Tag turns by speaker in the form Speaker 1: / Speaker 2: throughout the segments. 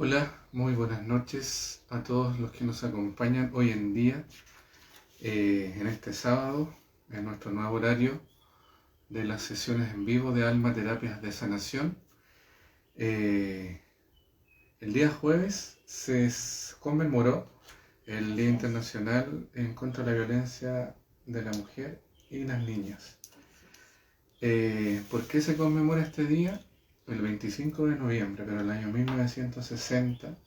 Speaker 1: Hola, muy buenas noches a todos los que nos acompañan hoy en día, en este sábado, en nuestro nuevo horario de las sesiones en vivo de Alma Terapias de Sanación. Eh, el día jueves se conmemoró el Día Internacional en contra de la Violencia de la Mujer y las Niñas. ¿Por qué se conmemora este día? El 25 de noviembre, pero en el año 1960,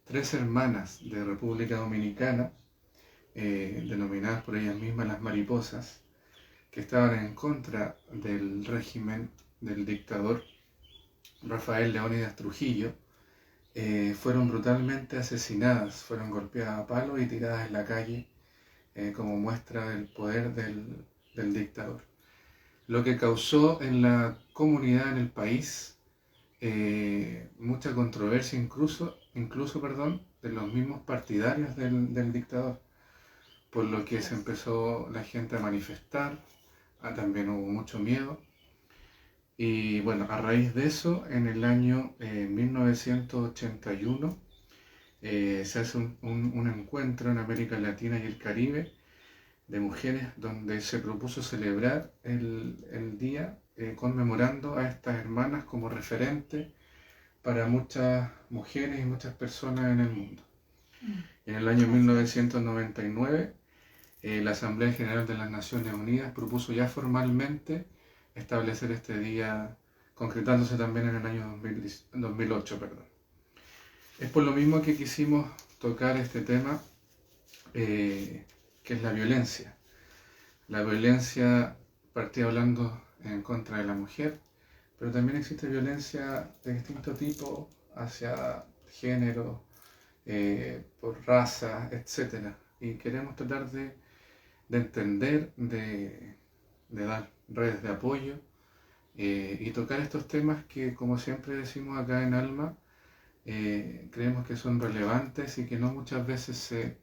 Speaker 1: tres hermanas de República Dominicana, denominadas por ellas mismas las mariposas, que estaban en contra del régimen del dictador Rafael Leónidas Trujillo, fueron brutalmente asesinadas, fueron golpeadas a palos y tiradas en la calle como muestra del poder del dictador. Lo que causó en la comunidad, en el país, mucha controversia, incluso de los mismos partidarios del dictador, por lo que se empezó la gente a manifestar, también hubo mucho miedo. Y bueno, a raíz de eso, en el año 1981, se hace un encuentro en América Latina y el Caribe de mujeres donde se propuso celebrar el día conmemorando a estas hermanas como referente para muchas mujeres y muchas personas en el mundo. En el año 1999, la Asamblea General de las Naciones Unidas propuso ya formalmente establecer este día, concretándose también en el año 2008. Es por lo mismo que quisimos tocar este tema, que es la violencia. La violencia, partí hablando en contra de la mujer, pero también existe violencia de distinto tipo hacia género, por raza, etc. Y queremos tratar de entender, de dar redes de apoyo y tocar estos temas que, como siempre decimos acá en Alma, creemos que son relevantes y que no muchas veces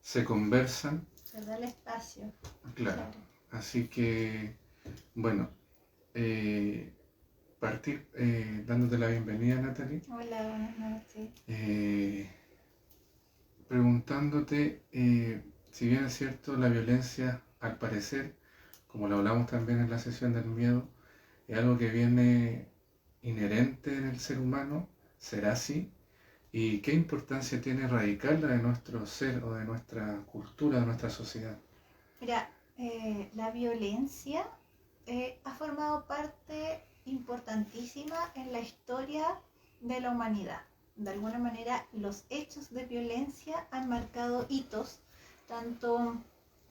Speaker 1: se conversan.
Speaker 2: Se da el espacio.
Speaker 1: Claro. Así que, bueno, partir dándote la bienvenida, Natalie.
Speaker 2: Hola, buenas noches.
Speaker 1: Preguntándote, si bien es cierto, la violencia, al parecer, como lo hablamos también en la sesión del miedo, es algo que viene inherente en el ser humano. ¿Será así? ¿Y qué importancia tiene erradicarla de nuestro ser o de nuestra cultura, de nuestra sociedad?
Speaker 2: Mira, la violencia ha formado parte importantísima en la historia de la humanidad. De alguna manera, los hechos de violencia han marcado hitos, tanto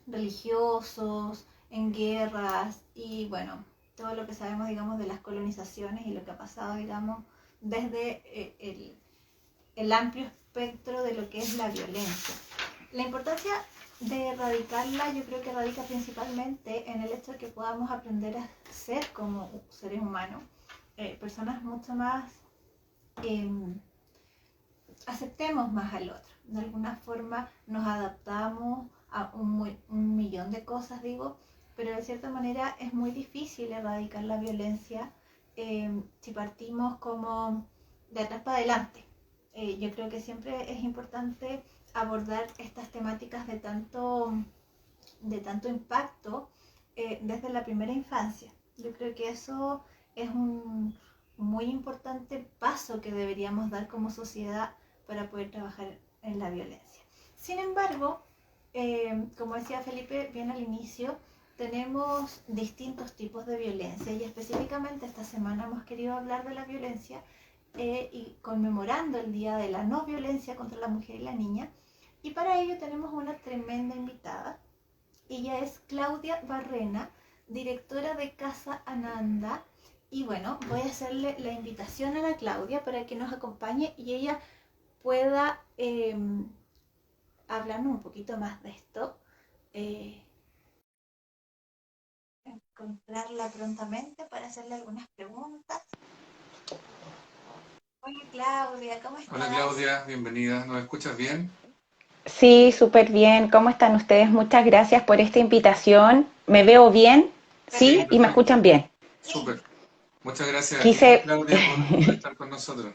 Speaker 2: religiosos, en guerras y bueno, todo lo que sabemos, digamos, de las colonizaciones y lo que ha pasado, digamos, desde el amplio espectro de lo que es la violencia. La importancia de erradicarla yo creo que radica principalmente en el hecho de que podamos aprender a ser como seres humanos, personas mucho más, aceptemos más al otro. De alguna forma nos adaptamos a un millón de cosas, digo, pero de cierta manera es muy difícil erradicar la violencia si partimos como de atrás para adelante. Yo creo que siempre es importante abordar estas temáticas de tanto impacto desde la primera infancia. Yo creo que eso es un muy importante paso que deberíamos dar como sociedad para poder trabajar en la violencia. Sin embargo, como decía Felipe bien al inicio, tenemos distintos tipos de violencia y específicamente esta semana hemos querido hablar de la violencia y conmemorando el Día de la No Violencia contra la Mujer y la Niña, y para ello tenemos una tremenda invitada. Ella es Claudia Barrena, directora de Casa Ananda, y bueno, voy a hacerle la invitación a la Claudia para que nos acompañe y ella pueda hablarnos un poquito más de esto, encontrarla prontamente para hacerle algunas preguntas. Hola Claudia, ¿cómo estás?
Speaker 1: Hola Claudia, bienvenida. ¿Nos escuchas bien?
Speaker 3: Sí, súper bien. ¿Cómo están ustedes? Muchas gracias por esta invitación. ¿Me veo bien? ¿Sí? ¿Y me escuchan bien?
Speaker 1: Súper. Muchas gracias a ti,
Speaker 3: Quise,
Speaker 1: Claudia, por estar con nosotros.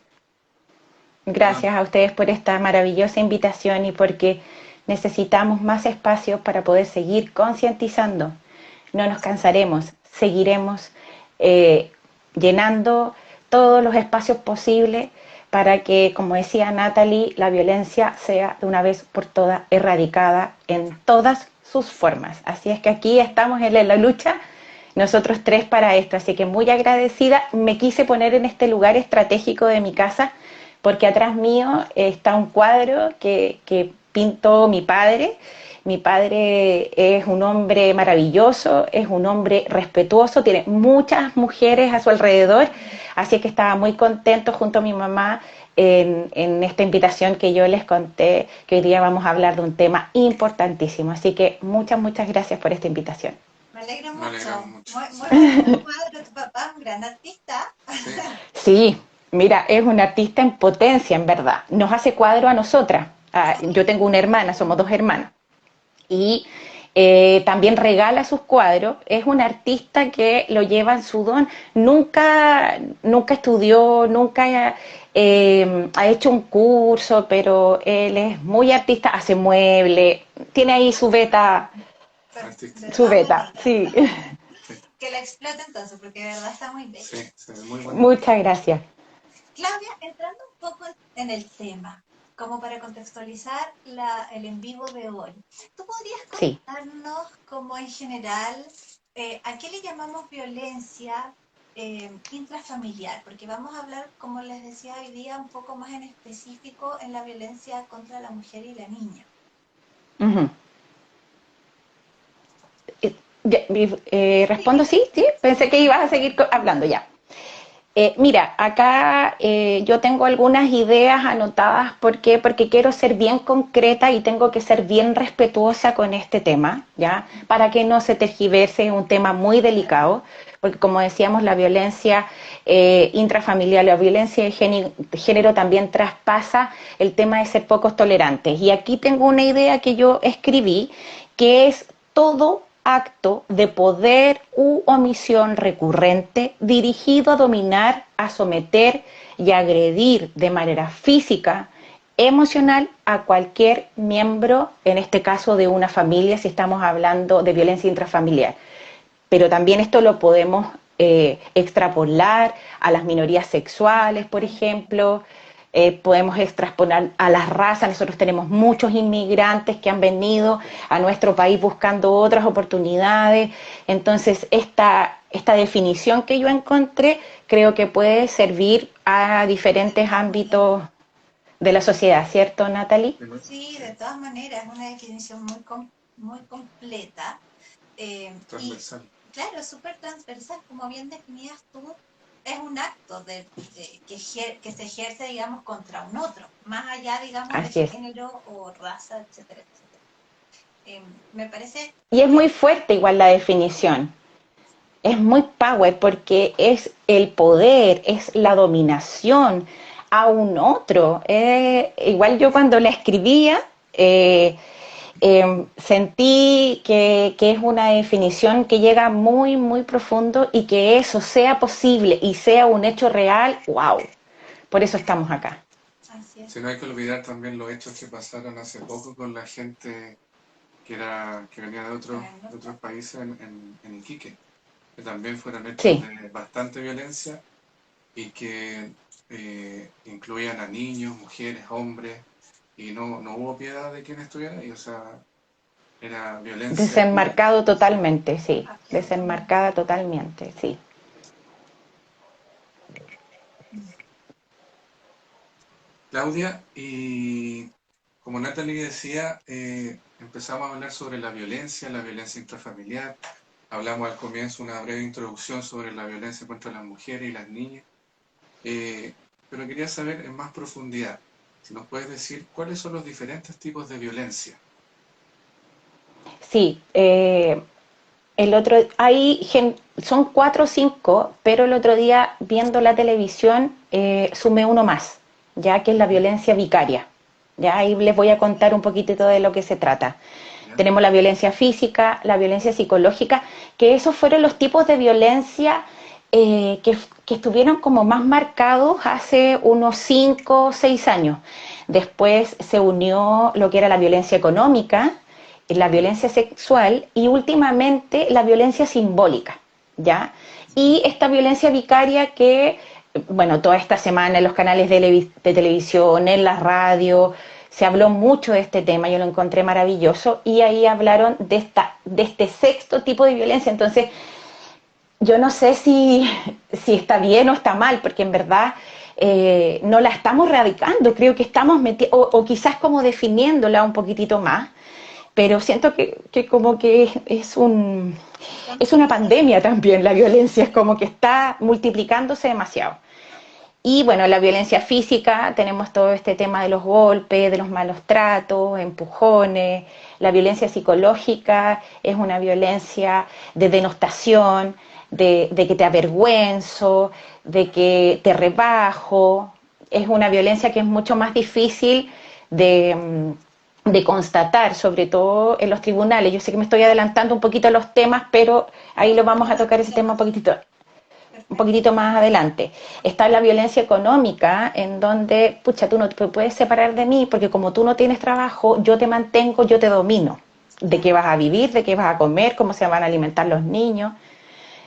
Speaker 3: Gracias a ustedes por esta maravillosa invitación y porque necesitamos más espacios para poder seguir concientizando. No nos cansaremos, seguiremos eh, llenando todos los espacios posibles para que, como decía Natalie, la violencia sea de una vez por todas erradicada en todas sus formas. Así es que aquí estamos en la lucha, nosotros tres para esto. Así que muy agradecida, me quise poner en este lugar estratégico de mi casa porque atrás mío está un cuadro que pintó mi padre. Mi padre es un hombre maravilloso, es un hombre respetuoso, tiene muchas mujeres a su alrededor, así que estaba muy contento junto a mi mamá en esta invitación que yo les conté, que hoy día vamos a hablar de un tema importantísimo. Así que muchas gracias por esta invitación.
Speaker 2: Me alegro
Speaker 1: Me alegramos
Speaker 2: mucho.
Speaker 1: mucho.
Speaker 2: Muy buen cuadro, tu papá es un gran artista.
Speaker 1: Sí,
Speaker 3: Sí, mira, es un artista en potencia, en verdad. Nos hace cuadro a nosotras. Yo tengo una hermana, somos dos hermanas. Y también regala sus cuadros. Es un artista que lo lleva en su don. Nunca estudió, nunca ha hecho un curso, pero él es muy artista, hace muebles, tiene ahí su beta,
Speaker 1: artista.
Speaker 2: De
Speaker 3: su
Speaker 2: todas
Speaker 3: beta,
Speaker 2: maneras.
Speaker 3: sí.
Speaker 1: Sí,
Speaker 2: Que la explote entonces, porque de verdad está muy bella.
Speaker 1: sí, se ve muy bonito.
Speaker 3: Muchas gracias.
Speaker 2: Claudia, entrando un poco en el tema, como para contextualizar el en vivo de hoy, ¿tú podrías
Speaker 3: Sí.
Speaker 2: contarnos como en general a qué le llamamos violencia intrafamiliar? Porque vamos a hablar, como les decía hoy día, un poco más en específico en la violencia contra la mujer y la niña.
Speaker 3: Ujú. ¿Respondo
Speaker 2: Sí,
Speaker 3: sí? ¿Sí? Pensé que ibas a seguir hablando ya. Mira, acá yo tengo algunas ideas anotadas. ¿Por qué? Porque quiero ser bien concreta y tengo que ser bien respetuosa con este tema, ¿ya? Para que no se tergiverse, es un tema muy delicado, porque como decíamos, la violencia intrafamiliar, la violencia de género también traspasa el tema de ser pocos tolerantes. Y aquí tengo una idea que yo escribí, que es todo acto de poder u omisión recurrente dirigido a dominar, a someter y agredir de manera física, emocional a cualquier miembro, en este caso de una familia, si estamos hablando de violencia intrafamiliar. Pero también esto lo podemos extrapolar a las minorías sexuales, por ejemplo. Podemos extrapolar a las razas. Nosotros tenemos muchos inmigrantes que han venido a nuestro país buscando otras oportunidades. Entonces, esta definición que yo encontré creo que puede servir a diferentes ámbitos de la sociedad, ¿cierto, Natalie?
Speaker 2: sí, de todas maneras, es una definición muy completa. Y
Speaker 1: Transversal.
Speaker 2: claro, súper transversal, como bien definías tú, es un acto que se ejerce, digamos, contra un otro, más allá, digamos, de
Speaker 3: Así es.
Speaker 2: género o raza, etcétera, etcétera. Me parece
Speaker 3: Y es
Speaker 2: que,
Speaker 3: muy fuerte igual la definición. Es muy power porque es el poder, es la dominación a un otro. Igual yo cuando la escribía sentí que es una definición que llega muy profundo y que eso sea posible y sea un hecho real, wow. Por eso estamos acá.
Speaker 2: así es,
Speaker 1: Si no hay que olvidar también los hechos que pasaron hace poco con la gente que venía de otros países en Iquique, que también fueron hechos
Speaker 3: Sí,
Speaker 1: de bastante violencia y que incluían a niños, mujeres, hombres, y no hubo piedad de quien estuviera ahí, o sea, era violencia pura.
Speaker 3: desenmarcado
Speaker 1: Sí.
Speaker 3: totalmente, sí.
Speaker 2: absolutamente.
Speaker 3: Desenmarcada totalmente, sí.
Speaker 1: Claudia, y como Natalie decía, empezamos a hablar sobre la violencia intrafamiliar, hablamos al comienzo una breve introducción sobre la violencia contra las mujeres y las niñas, pero quería saber en más profundidad, si nos puedes decir cuáles son los diferentes tipos de violencia.
Speaker 3: Sí, el otro, son 4 o 5, pero el otro día viendo la televisión sumé uno más, ya que es la violencia vicaria. Ya ahí les voy a contar un poquitito de lo que se trata.
Speaker 1: ¿Ya?
Speaker 3: Tenemos la violencia física, la violencia psicológica, que esos fueron los tipos de violencia que estuvieron como más marcados hace unos 5 o 6 años. Después se unió lo que era la violencia económica, la violencia sexual y últimamente la violencia simbólica, ¿ya? Y esta violencia vicaria que, bueno, toda esta semana en los canales de televisión, en la radio, se habló mucho de este tema, yo lo encontré maravilloso, y ahí hablaron de este sexto tipo de violencia. Entonces, yo no sé si está bien o está mal, porque en verdad no la estamos radicando, creo que estamos o quizás como definiéndola un poquitito más, pero siento que como que es una pandemia también la violencia, es como que está multiplicándose demasiado. Y bueno, la violencia física, tenemos todo este tema de los golpes, de los malos tratos, empujones. La violencia psicológica es una violencia de denostación, de que te avergüenzo, de que te rebajo. Es una violencia que es mucho más difícil de constatar, sobre todo en los tribunales. Yo sé que me estoy adelantando un poquito a los temas, pero ahí lo vamos a tocar ese tema un poquitito más adelante. Está la violencia económica, en donde, pucha, tú no te puedes separar de mí, porque como tú no tienes trabajo, yo te mantengo, yo te domino. De qué vas a vivir, de qué vas a comer, cómo se van a alimentar los niños.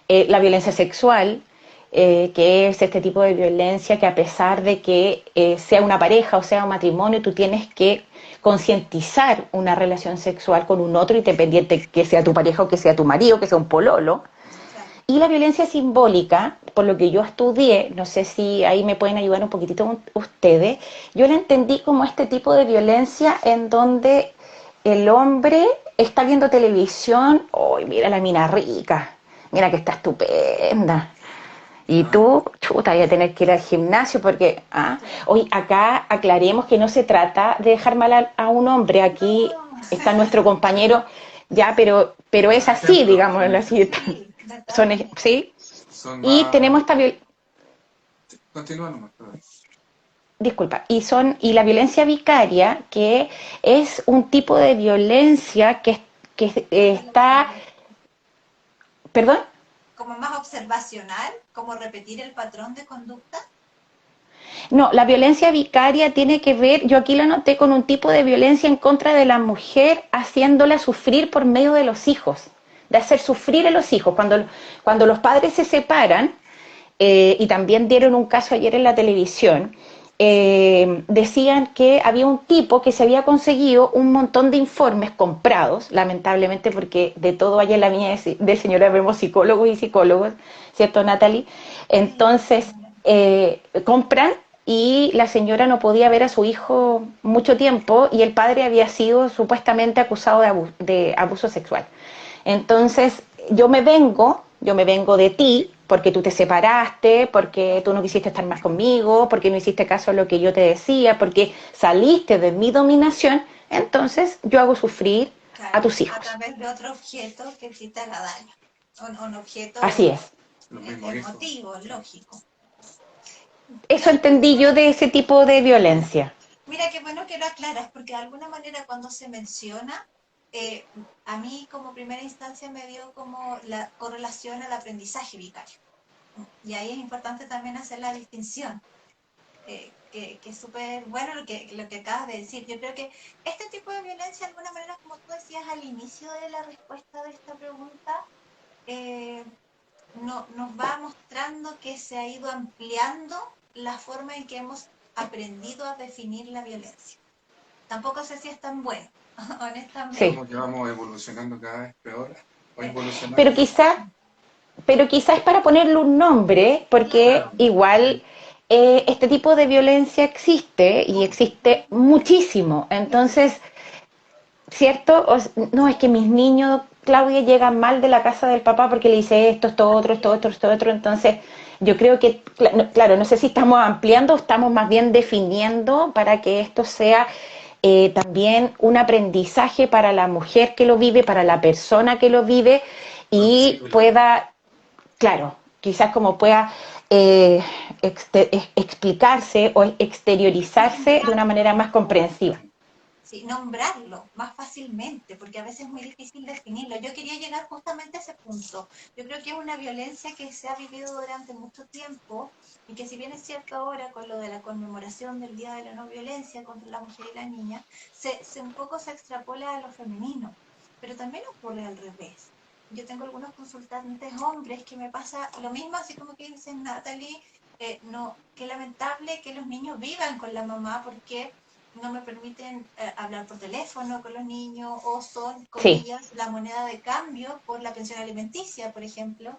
Speaker 3: La violencia sexual, que es este tipo de violencia que a pesar de que sea una pareja o sea un matrimonio, tú tienes que concientizar una relación sexual con un otro, independiente que sea tu pareja o que sea tu marido, que sea un pololo. Y la violencia simbólica, por lo que yo estudié, no sé si ahí me pueden ayudar un poquitito ustedes, yo la entendí como este tipo de violencia en donde el hombre está viendo televisión, ¡ay, mira la mina rica! Mira que está estupenda. Y tú, chuta, voy a tener que ir al gimnasio porque, hoy acá aclaremos que no se trata de dejar mal a un hombre. Aquí está nuestro compañero, ya, pero es así, digámoslo así. ¿Sí? Y tenemos esta violencia.
Speaker 1: Continúa nomás, perdón.
Speaker 3: Disculpa, y la violencia vicaria, que es un tipo de violencia que está. ¿Perdón?
Speaker 2: Como más observacional, como repetir el patrón de conducta.
Speaker 3: No, la violencia vicaria tiene que ver, yo aquí lo noté, con un tipo de violencia en contra de la mujer, haciéndola sufrir por medio de los hijos, de hacer sufrir a los hijos. Cuando los padres se separan, y también dieron un caso ayer en la televisión, decían que había un tipo que se había conseguido un montón de informes comprados, lamentablemente, porque de todo hay en la viña de señora vemos psicólogos y psicólogos, ¿cierto, Natalie? Entonces, compran y la señora no podía ver a su hijo mucho tiempo y el padre había sido supuestamente acusado de abuso sexual. Entonces, yo me vengo de ti porque tú te separaste, porque tú no quisiste estar más conmigo, porque no hiciste caso a lo que yo te decía, porque saliste de mi dominación, entonces yo hago sufrir a tus hijos.
Speaker 2: A través de otro objeto que sí te haga daño. Un objeto
Speaker 3: Así es.
Speaker 2: emotivo, lógico.
Speaker 3: Eso entendí yo de ese tipo de violencia.
Speaker 2: Mira, qué bueno que lo aclaras, porque de alguna manera cuando se menciona, a mí como primera instancia me dio como la correlación al aprendizaje vicario. Y ahí es importante también hacer la distinción, que es súper bueno lo que acabas de decir. Yo creo que este tipo de violencia, de alguna manera, como tú decías al inicio de la respuesta de esta pregunta, nos va mostrando que se ha ido ampliando la forma en que hemos aprendido a definir la violencia. Tampoco sé si es tan bueno, honestamente.
Speaker 1: Como que vamos evolucionando cada vez peor.
Speaker 3: Pero quizás es para ponerle un nombre, porque igual este tipo de violencia existe y existe muchísimo. Entonces, ¿cierto? No, es que mis niños, Claudia, llegan mal de la casa del papá porque le dice esto otro. Entonces, yo creo que, claro, no sé si estamos ampliando o estamos más bien definiendo para que esto sea también un aprendizaje para la mujer que lo vive, para la persona que lo vive y pueda, claro, quizás como pueda explicarse o exteriorizarse de una manera más comprensiva.
Speaker 2: sí, nombrarlo más fácilmente, porque a veces es muy difícil definirlo. Yo quería llegar justamente a ese punto. Yo creo que es una violencia que se ha vivido durante mucho tiempo y que si bien es cierto ahora con lo de la conmemoración del Día de la No Violencia contra la Mujer y la Niña, un poco se extrapola a lo femenino, pero también ocurre al revés. Yo tengo algunos consultantes hombres que me pasa lo mismo, así como que dicen, Natalie, no, qué lamentable que los niños vivan con la mamá porque no me permiten hablar por teléfono con los niños o son,
Speaker 3: Sí,
Speaker 2: comillas, la moneda de cambio por la pensión alimenticia, por ejemplo.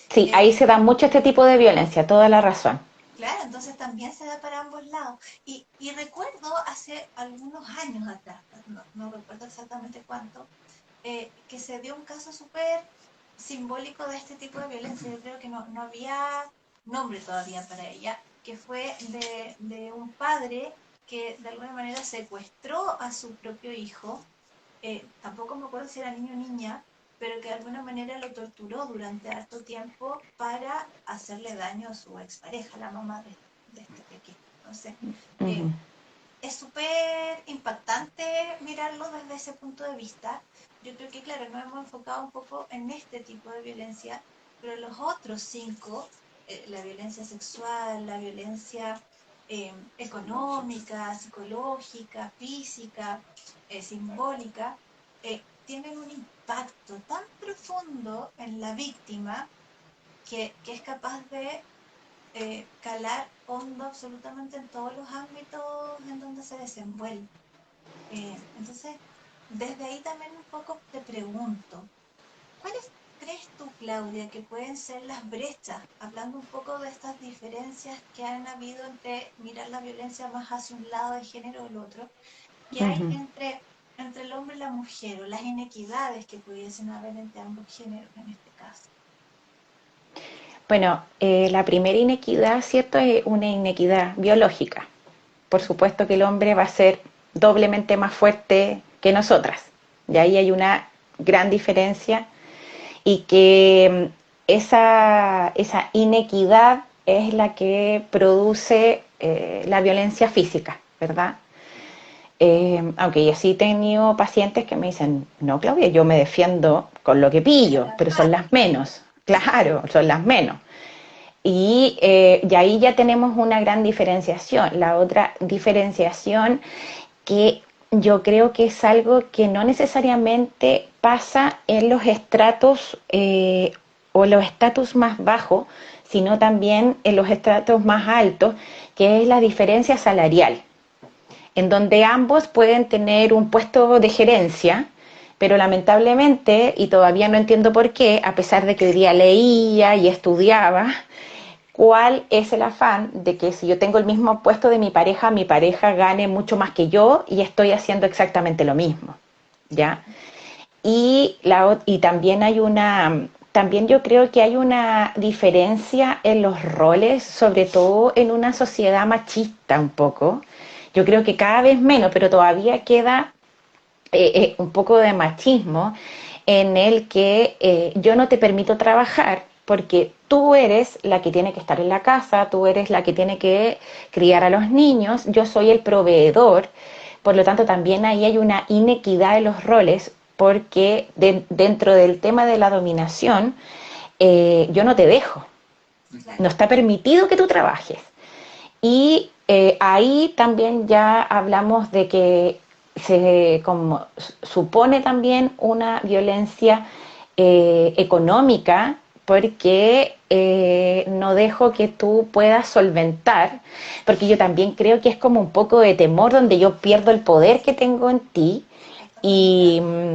Speaker 3: sí,
Speaker 2: Eh,
Speaker 3: ahí se da mucho este tipo de violencia, toda la razón.
Speaker 2: claro, entonces también se da para ambos lados. Y recuerdo hace algunos años atrás, no recuerdo exactamente cuánto, que se dio un caso súper simbólico de este tipo de violencia. Yo creo que no había nombre todavía para ella, que fue de un padre que de alguna manera secuestró a su propio hijo, tampoco me acuerdo si era niño o niña, pero que de alguna manera lo torturó durante harto tiempo para hacerle daño a su expareja, la mamá de este pequeño. Entonces, eh,
Speaker 3: Ujú.
Speaker 2: es súper impactante mirarlo desde ese punto de vista. Yo creo que, claro, nos hemos enfocado un poco en este tipo de violencia, pero los otros cinco, la violencia sexual, la violencia económica, psicológica, física, simbólica, tienen un impacto tan profundo en la víctima que es capaz de calar hondo absolutamente en todos los ámbitos en donde se desenvuelve. Entonces, desde ahí también un poco te pregunto, ¿cuáles crees tú, Claudia, que pueden ser las brechas, hablando un poco de estas diferencias que han habido entre mirar la violencia más hacia un lado de género o el otro, que hay
Speaker 3: Ujú.
Speaker 2: entre el hombre y la mujer, o las inequidades que pudiesen haber entre ambos géneros en este caso?
Speaker 3: Bueno, la primera inequidad, ¿cierto? Es una inequidad biológica. Por supuesto que el hombre va a ser doblemente más fuerte que nosotras. Y ahí hay una gran diferencia y que esa inequidad es la que produce la violencia física, ¿verdad? Aunque yo sí he tenido pacientes que me dicen, no, Claudia, yo me defiendo con lo que pillo, pero son las menos. Claro, son las menos. Y ahí ya tenemos una gran diferenciación. La otra diferenciación que yo creo que es algo que no necesariamente pasa en los estratos o los estatus más bajos, sino también en los estratos más altos, que es la diferencia salarial, en donde ambos pueden tener un puesto de gerencia, pero lamentablemente, y todavía no entiendo por qué, a pesar de que hoy día leía y estudiaba, cuál es el afán de que si yo tengo el mismo puesto de mi pareja gane mucho más que yo y estoy haciendo exactamente lo mismo, ¿ya? Y también también yo creo que hay una diferencia en los roles, sobre todo en una sociedad machista un poco. Yo creo que cada vez menos, pero todavía queda un poco de machismo en el que yo no te permito trabajar porque tú eres la que tiene que estar en la casa, tú eres la que tiene que criar a los niños, yo soy el proveedor, por lo tanto también ahí hay una inequidad de los roles porque dentro del tema de la dominación yo no te dejo,
Speaker 2: Claro.
Speaker 3: no está permitido que tú trabajes. Y ahí también ya hablamos de que se como, supone también una violencia económica porque no dejo que tú puedas solventar, porque yo también creo que es como un poco de temor donde yo pierdo el poder que tengo en ti
Speaker 2: Estoy totalmente de
Speaker 3: y,
Speaker 2: acuerdo.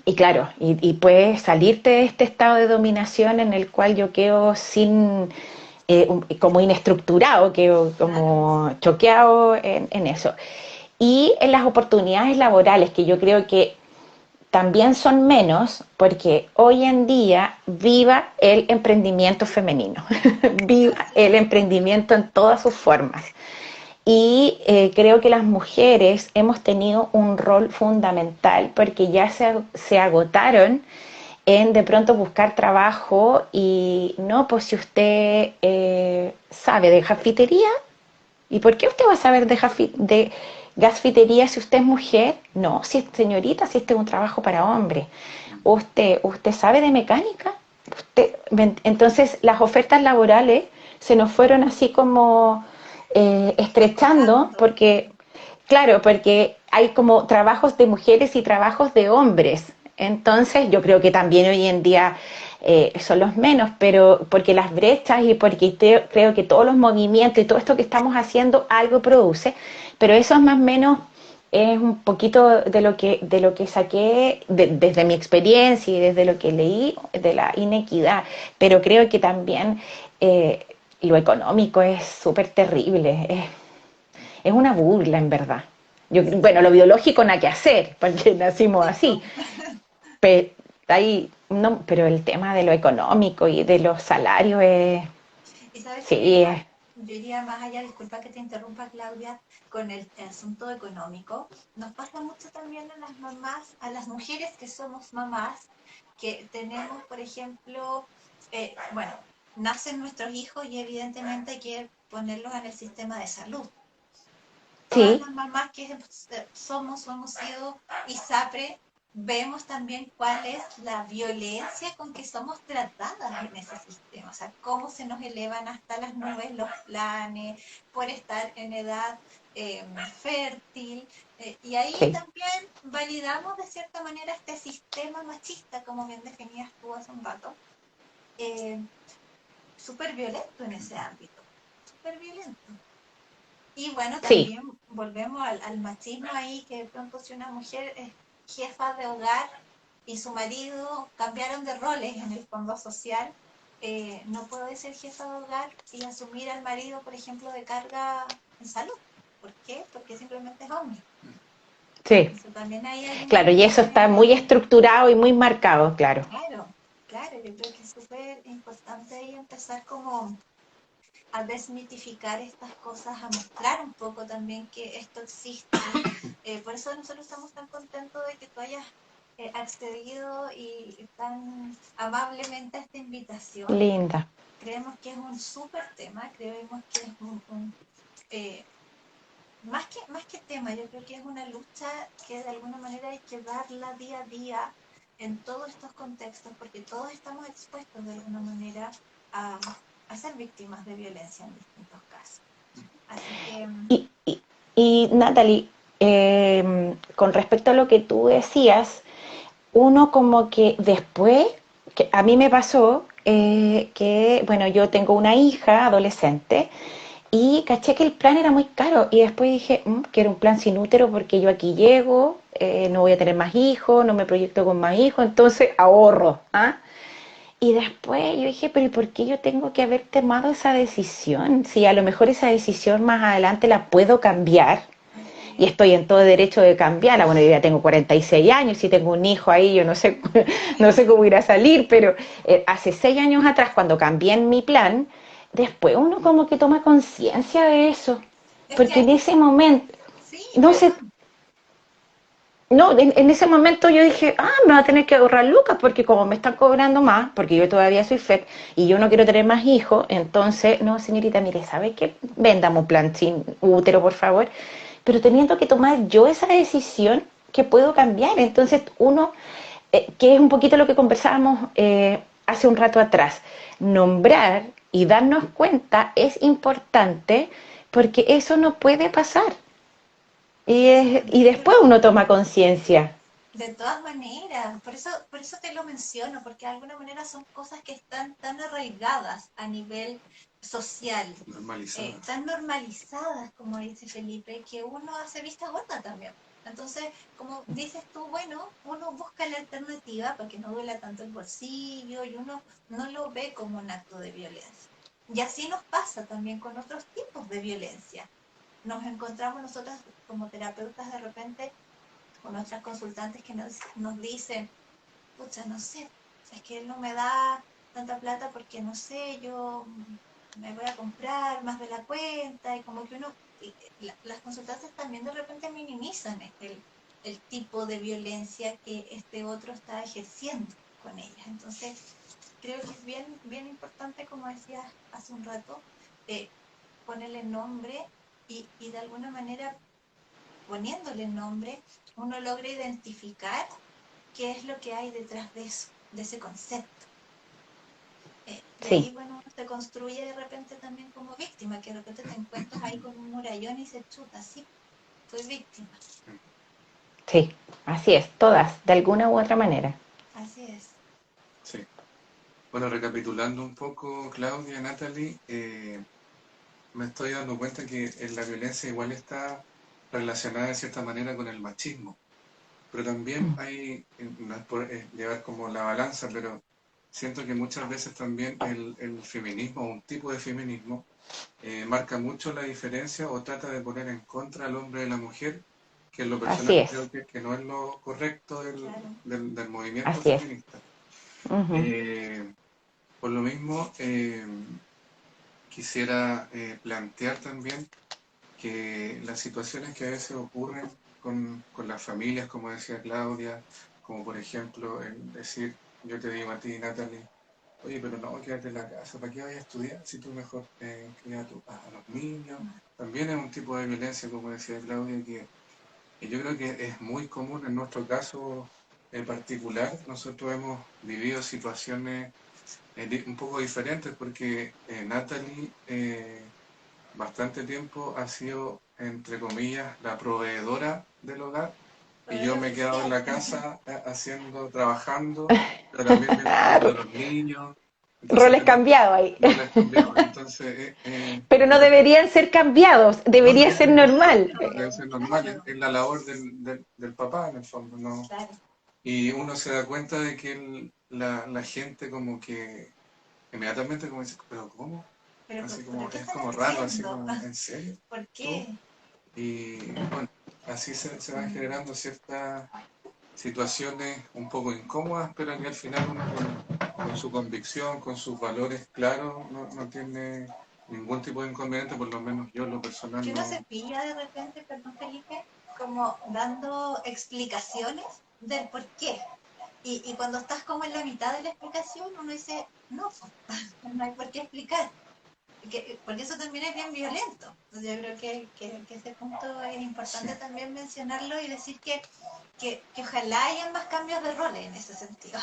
Speaker 3: y claro, y puedes salirte de este estado de dominación en el cual yo quedo sin como inestructurado, quedo
Speaker 2: Claro,
Speaker 3: como choqueado en eso. Y en las oportunidades laborales, que yo creo que también son menos, porque hoy en día viva el emprendimiento femenino, viva el emprendimiento en todas sus formas. Y creo que las mujeres hemos tenido un rol fundamental porque ya se agotaron en de pronto buscar trabajo y no, pues si usted sabe de jarfitería, ¿Y por qué usted va a saber de gasfitería si usted es mujer? No, si señorita, si este es un trabajo para hombres. ¿Usted sabe de mecánica? Entonces las ofertas laborales se nos fueron así como estrechando
Speaker 2: Acotando.
Speaker 3: porque, claro, porque hay como trabajos de mujeres y trabajos de hombres. Entonces yo creo que también hoy en día son los menos, pero porque las brechas y porque creo que todos los movimientos y todo esto que estamos haciendo algo produce, pero eso es más o menos es un poquito de lo que saqué desde mi experiencia y desde lo que leí de la inequidad, pero creo que también lo económico es súper terrible, es una burla en verdad. Bueno, lo biológico nada que hacer, porque nacimos
Speaker 2: Sí,
Speaker 3: así, pero, no, pero el tema de lo económico y de los salarios es,
Speaker 2: y sabes que
Speaker 3: sí,
Speaker 2: yo iría más allá, disculpa que te interrumpa, Claudia, con el asunto económico. Nos pasa mucho también a las mamás, a las mujeres que somos mamás, que tenemos, por ejemplo, bueno, nacen nuestros hijos y evidentemente hay que ponerlos en el sistema de salud. Todas
Speaker 3: sí,
Speaker 2: las mamás que somos o hemos sido ISAPRE, vemos también cuál es la violencia con que somos tratadas en ese sistema, o sea, cómo se nos elevan hasta las nubes los planes por estar en edad fértil, y ahí
Speaker 3: sí,
Speaker 2: también validamos de cierta manera este sistema machista, como bien definías tú hace un rato, eh, súper violento en ese ámbito, súper violento. Y bueno,
Speaker 3: sí,
Speaker 2: también volvemos al machismo ahí, que de pronto si una mujer es jefa de hogar y su marido cambiaron de roles en el fondo social, no puede ser jefa de hogar y asumir al marido, por ejemplo, de carga en salud. ¿Por qué? Porque simplemente es hombre.
Speaker 3: sí.
Speaker 2: Entonces también ahí hay un
Speaker 3: Claro, y eso está muy
Speaker 2: acompañamiento.
Speaker 3: estructurado y muy marcado, claro.
Speaker 2: Claro, claro, yo creo que es súper importante ahí empezar como a desmitificar estas cosas, a mostrar un poco también que esto existe. Por eso nosotros estamos tan contentos de que tú hayas accedido y tan amablemente a esta invitación.
Speaker 3: Linda.
Speaker 2: Creemos que es un súper tema, creemos que es eh, más que tema, yo creo que es una lucha que de alguna manera hay que darla día a día en todos estos contextos, porque todos estamos expuestos de alguna manera a, a ser víctimas de violencia en distintos casos. Así que,
Speaker 3: Y, y Natalie, con respecto a lo que tú decías, uno como que después, que a mí me pasó que, bueno, yo tengo una hija adolescente y caché que el plan era muy caro y después dije, quiero un plan sin útero porque yo aquí llego, no voy a tener más hijos, no me proyecto con más hijos, entonces ahorro. ¿Ah? Y después yo dije, pero ¿y por qué yo tengo que haber tomado esa decisión? Si a lo mejor esa decisión más adelante la puedo cambiar
Speaker 2: así
Speaker 3: y
Speaker 2: es.
Speaker 3: estoy en todo derecho de cambiarla. Bueno, yo ya tengo 46 años, si tengo un hijo ahí, yo no sé, no sé cómo irá a salir, pero hace 6 años atrás, cuando cambié en mi plan, después uno como que toma conciencia de eso.
Speaker 2: Es que
Speaker 3: Porque
Speaker 2: hay
Speaker 3: en
Speaker 2: que,
Speaker 3: ese momento,
Speaker 2: sí,
Speaker 3: no sé,
Speaker 2: perdón,
Speaker 3: no, en ese momento yo dije, me va a tener que ahorrar lucas porque como me están cobrando más, porque yo todavía soy FED y yo no quiero tener más hijos, entonces, no, señorita, mire, ¿sabe qué? Véndame un plan sin útero, por favor. Pero teniendo que tomar yo esa decisión que puedo cambiar, entonces uno, que es un poquito lo que conversábamos hace un rato atrás, nombrar y darnos cuenta es importante porque eso no puede pasar. Y
Speaker 2: exactamente,
Speaker 3: después uno toma conciencia.
Speaker 2: de todas maneras, por eso te lo menciono, porque de alguna manera son cosas que están tan arraigadas a nivel social,
Speaker 1: Normalizada.
Speaker 2: tan normalizadas, como dice Felipe, que uno hace vista gorda también. Entonces, como dices tú, bueno, uno busca la alternativa para que no duela tanto el bolsillo y uno no lo ve como un acto de violencia. Y así nos pasa también con otros tipos de violencia. Nos encontramos nosotras como terapeutas de repente con nuestras consultantes que nos dicen, pucha, no sé, es que él no me da tanta plata porque no sé, yo me voy a comprar más de la cuenta y como que uno, las consultantes también de repente minimizan el tipo de violencia que este otro está ejerciendo con ellas. Entonces, creo que es bien, bien importante, como decías hace un rato, eh, ponerle nombre y de alguna manera poniéndole nombre, uno logra identificar qué es lo que hay detrás de eso, de ese concepto. De ahí,
Speaker 3: Sí,
Speaker 2: bueno, uno se construye de repente también como víctima, que de repente te encuentras ahí con un murallón y se chuta, sí, soy víctima.
Speaker 3: sí, así es, todas, de alguna u otra manera.
Speaker 2: Así es.
Speaker 1: Sí. Bueno, recapitulando un poco, Claudia, Natalie, me estoy dando cuenta que la violencia igual está relacionada de cierta manera con el machismo, pero también hay, no es por llevar como la balanza, pero siento que muchas veces también el feminismo, un tipo de feminismo, marca mucho la diferencia o trata de poner en contra al hombre y la mujer, que en lo
Speaker 3: Así
Speaker 1: personal creo
Speaker 3: es,
Speaker 1: que no es lo correcto
Speaker 2: Claro.
Speaker 1: del movimiento
Speaker 3: así es.
Speaker 1: feminista.
Speaker 3: Ujú.
Speaker 1: Eh, por lo mismo, quisiera plantear también que las situaciones que a veces ocurren con las familias, como decía Claudia, como por ejemplo el decir, yo te digo a ti, Natalie, oye, pero no, quédate en la casa, ¿para qué vayas a estudiar si tú mejor crías a los niños? También es un tipo de violencia, como decía Claudia, que yo creo que es muy común en nuestro caso en particular. Nosotros hemos vivido situaciones un poco diferentes porque Natalie bastante tiempo ha sido, entre comillas, la proveedora del hogar y yo
Speaker 2: Rollo
Speaker 1: me he quedado en
Speaker 2: oficial.
Speaker 1: la casa haciendo, trabajando, pero también viendo a los niños. Entonces,
Speaker 3: Roles cambiados ahí.
Speaker 1: roles cambiados. Entonces,
Speaker 3: Pero
Speaker 1: de
Speaker 3: no
Speaker 1: repente,
Speaker 3: deberían ser cambiados,
Speaker 1: no
Speaker 3: debería ser
Speaker 1: debería ser
Speaker 3: normal.
Speaker 1: cambiado, debe ser normal,
Speaker 2: Claro,
Speaker 1: es la labor del papá en el fondo, ¿no?
Speaker 2: claro.
Speaker 1: Y uno se da cuenta de que la gente como que inmediatamente como dice, pero ¿cómo? Así
Speaker 2: Pero
Speaker 1: como,
Speaker 2: ¿qué
Speaker 1: es
Speaker 2: están
Speaker 1: como raro, así
Speaker 2: haciendo?
Speaker 1: como, ¿en serio?
Speaker 2: ¿Por
Speaker 1: ¿Tú?
Speaker 2: qué?
Speaker 1: Y bueno, así se van generando ciertas situaciones un poco incómodas, pero que al final uno con su convicción, con sus valores claros, no tiene ningún tipo de inconveniente, por lo menos yo en lo personal
Speaker 2: Que uno se
Speaker 1: no.
Speaker 2: pilla de repente, perdón Felipe, como dando explicaciones del por qué. Y cuando estás como en la mitad de la explicación, uno dice, no, no hay por qué explicar. Porque eso también es bien violento. Entonces yo creo que ese punto es
Speaker 1: Sí,
Speaker 2: importante también mencionarlo y decir que ojalá hayan más cambios de roles en ese sentido.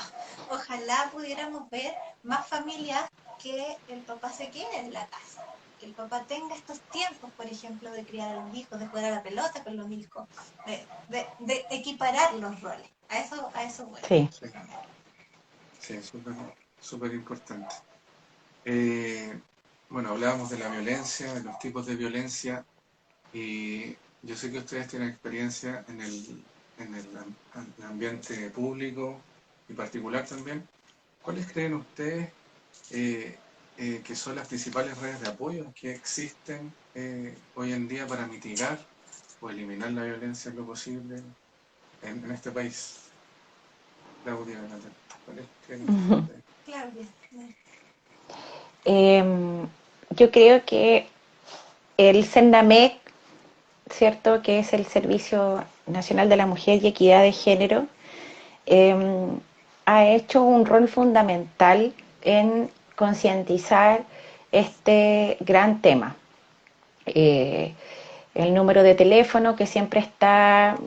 Speaker 2: Ojalá pudiéramos ver más familias que el papá se quede en la casa, que el papá tenga estos tiempos, por ejemplo, de criar a los hijos, de jugar a la pelota con los hijos, de equiparar los roles. A eso bueno.
Speaker 3: Sí.
Speaker 1: sí, sí, súper, súper importante. Eh, bueno, hablábamos de la violencia, de los tipos de violencia. Y yo sé que ustedes tienen experiencia en el ambiente público y particular también. ¿Cuáles creen ustedes eh, que son las principales redes de apoyo que existen hoy en día para mitigar o eliminar la violencia en lo posible en este país? Claudia, Natalia, ¿cuáles creen ustedes?
Speaker 2: Claudia.
Speaker 3: Em, yo creo que el CENAMEC, ¿cierto? Que es el Servicio Nacional de la Mujer y Equidad de Género, ha hecho un rol fundamental en concientizar este gran tema. Eh, el número de teléfono que siempre está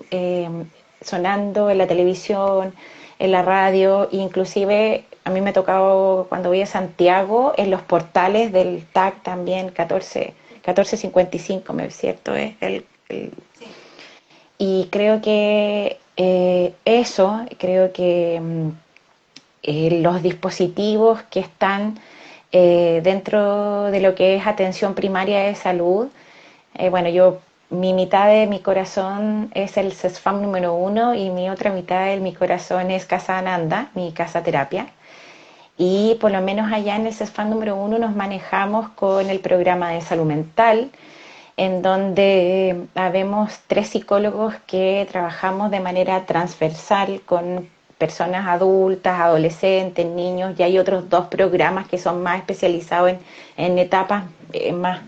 Speaker 3: sonando en la televisión, en la radio, inclusive a mí me ha tocado cuando voy a Santiago en los portales del TAC también 1455, ¿me es cierto? Es
Speaker 2: Sí.
Speaker 3: y creo que creo que los dispositivos que están dentro de lo que es atención primaria de salud, bueno, mi mitad de mi corazón es el CESFAM número 1 y mi otra mitad de mi corazón es Casa Ananda, mi casa terapia. Y por lo menos allá en el CESFAM número 1 nos manejamos con el programa de salud mental, en donde habemos 3 psicólogos que trabajamos de manera transversal con personas adultas, adolescentes, niños, y hay otros 2 programas que son más especializados en etapas más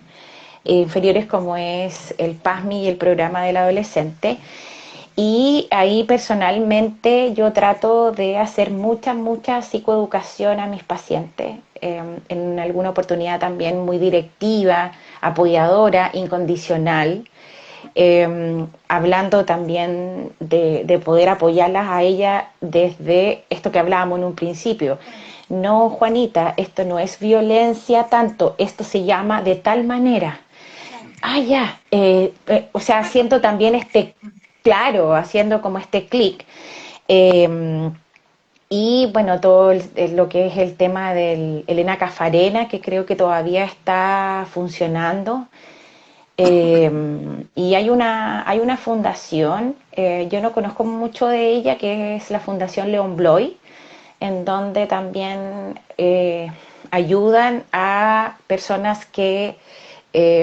Speaker 3: inferiores, como es el PASMI y el programa del adolescente. Y ahí personalmente yo trato de hacer mucha psicoeducación a mis pacientes, en alguna oportunidad también muy directiva, apoyadora, incondicional, hablando también de poder apoyarlas a ella desde esto que hablábamos en un principio. No, Juanita, esto no es violencia tanto, esto se llama de tal manera.
Speaker 2: Claro.
Speaker 3: Ah, ya, o sea, haciendo también claro, haciendo como este clic. Eh, y bueno, todo lo que es el tema del Elena Cafarena, que creo que todavía está funcionando. Y hay una fundación, yo no conozco mucho de ella, que es la Fundación León Bloy, en donde también ayudan a personas que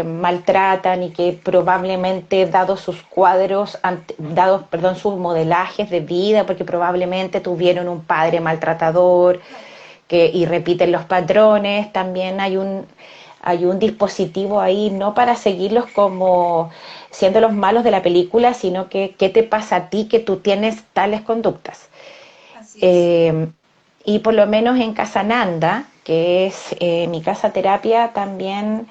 Speaker 3: maltratan y que probablemente, dados sus cuadros, dados, perdón, sus modelajes de vida, porque probablemente tuvieron un padre maltratador
Speaker 2: Claro.
Speaker 3: y repiten los patrones, también hay un dispositivo ahí, no para seguirlos como siendo los malos de la película, sino que qué te pasa a ti que tú tienes tales conductas.
Speaker 2: Así es.
Speaker 3: Eh, y por lo menos en Casananda, que es mi casa terapia, también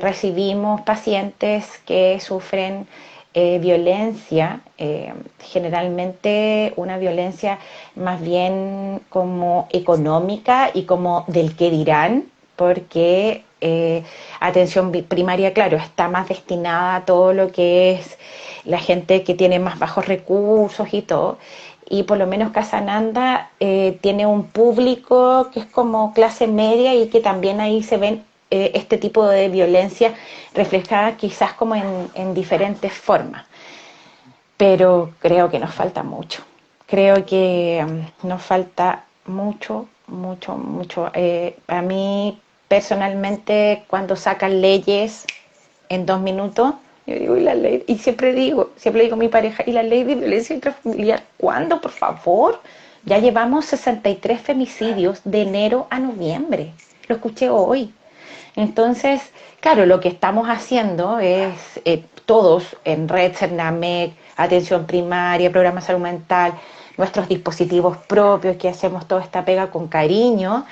Speaker 3: recibimos pacientes que sufren violencia, generalmente una violencia más bien como económica y como del que dirán, porque atención primaria, claro, está más destinada a todo lo que es la gente que tiene más bajos recursos y todo. Y por lo menos Casananda tiene un público que es como clase media y que también ahí se ven este tipo de violencia reflejada quizás como en diferentes formas. Pero creo que nos falta mucho. Creo que nos falta mucho, mucho, mucho. A mí personalmente cuando sacan leyes en 2 minutos, yo digo, ¿y la ley? Y siempre digo a mi pareja, ¿y la ley de violencia intrafamiliar? ¿Cuándo, por favor? Ya llevamos 63 femicidios de enero a noviembre. Lo escuché hoy. Entonces, claro, lo que estamos haciendo es todos en Red, Cernamec, atención primaria, programa de salud mental, nuestros dispositivos propios, que hacemos toda esta pega con cariño,